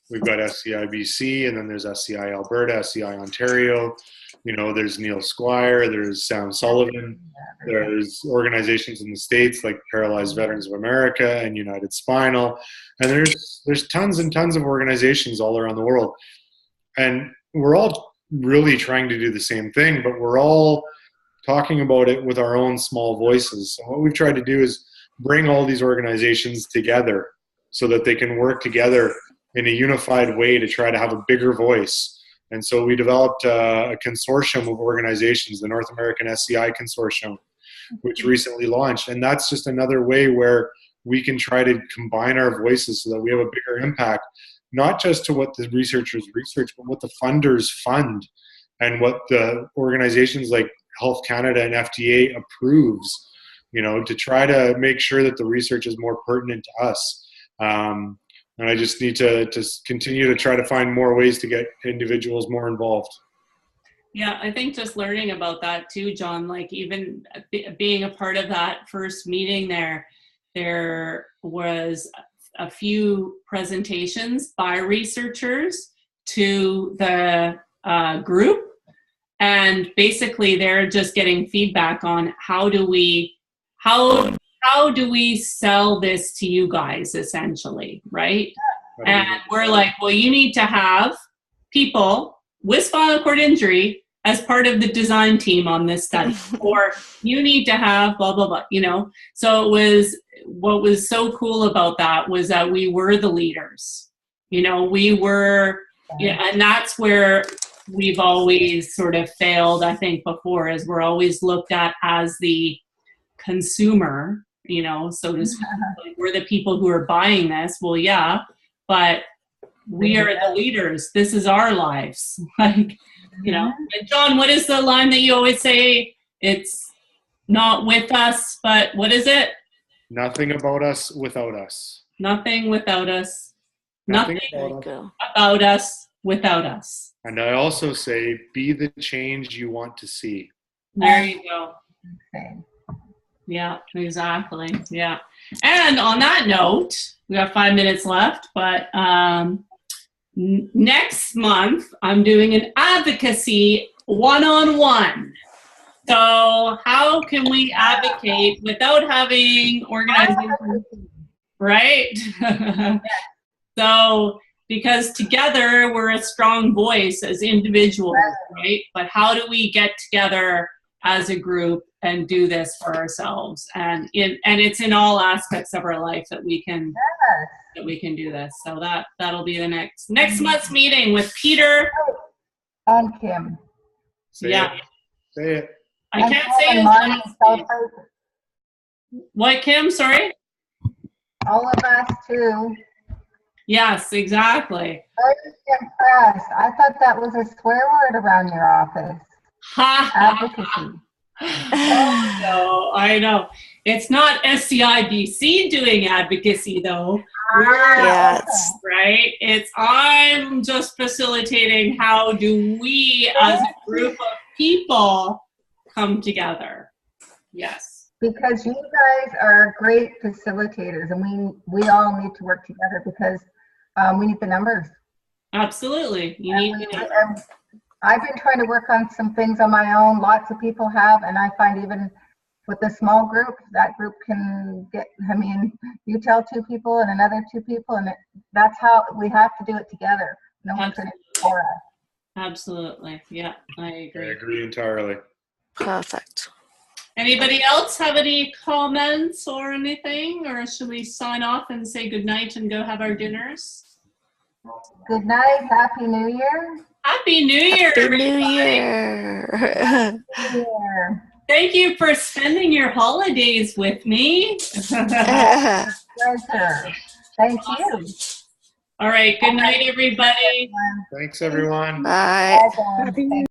we've got SCI BC, and then there's SCI Alberta, SCI Ontario. You know, there's Neil Squire, there's Sam Sullivan. There's organizations in the States like Paralyzed Veterans of America and United Spinal. And there's tons and tons of organizations all around the world. And we're all really trying to do the same thing, but we're all talking about it with our own small voices. So what we've tried to do is bring all these organizations together so that they can work together in a unified way to try to have a bigger voice. And so we developed a consortium of organizations, the North American SCI Consortium, which recently launched. And that's just another way where we can try to combine our voices so that we have a bigger impact, not just to what the researchers research, but what the funders fund and what the organizations like Health Canada and FDA approves, you know, to try to make sure that the research is more pertinent to us. And I just need to continue to try to find more ways to get individuals more involved. Yeah, I think just learning about that too, John, like even being a part of that first meeting there was a few presentations by researchers to the group, and basically they're just getting feedback on how do we sell this to you guys, essentially, right? And we're like, well, you need to have people with spinal cord injury as part of the design team on this study, or you need to have blah, blah, blah, you know? So what was so cool about that was that we were the leaders, you know, we were, and that's where we've always sort of failed, I think, before, is we're always looked at as the consumer, you know, so to speak. Like, we're the people who are buying this. Well, yeah, but we are the leaders. This is our lives. Like, you know, and John, what is the line that you always say? It's not with us, but what is it? Nothing about us without us. Nothing without us. Nothing about us without us. And I also say, be the change you want to see. There you go. Yeah, exactly. Yeah. And on that note, we got 5 minutes left, but next month I'm doing an advocacy one-on-one. So how can we advocate without having organizations, right? So, because together we're a strong voice as individuals, right? But how do we get together as a group and do this for ourselves? And it's in all aspects of our life that we can do this. So that'll be the next month's meeting with Peter and Kim. Say it. I can't say his last name. What, Kim? Sorry? All of us too. Yes, exactly. Very impressed. I thought that was a swear word around your office. Advocacy. No, I know. It's not SCIBC doing advocacy, though. Right? I'm just facilitating how do we as a group of people come together. Yes. Because you guys are great facilitators, and we all need to work together because we need the numbers. Absolutely. I've been trying to work on some things on my own. Lots of people have, and I find even with a small group, that group can get, I mean, you tell 2 people and another 2 people, and that's how we have to do it together. No one's going to do it for us. Absolutely. Yeah, I agree. I agree entirely. Perfect. Anybody else have any comments or anything? Or should we sign off and say good night and go have our dinners? Good night. Happy New Year. Happy New Year, Happy everybody. New Year. Yeah. Thank you for spending your holidays with me. Pleasure. Thank you. All right. Good night, everybody. Thanks, everyone. Bye. Bye, Dawn.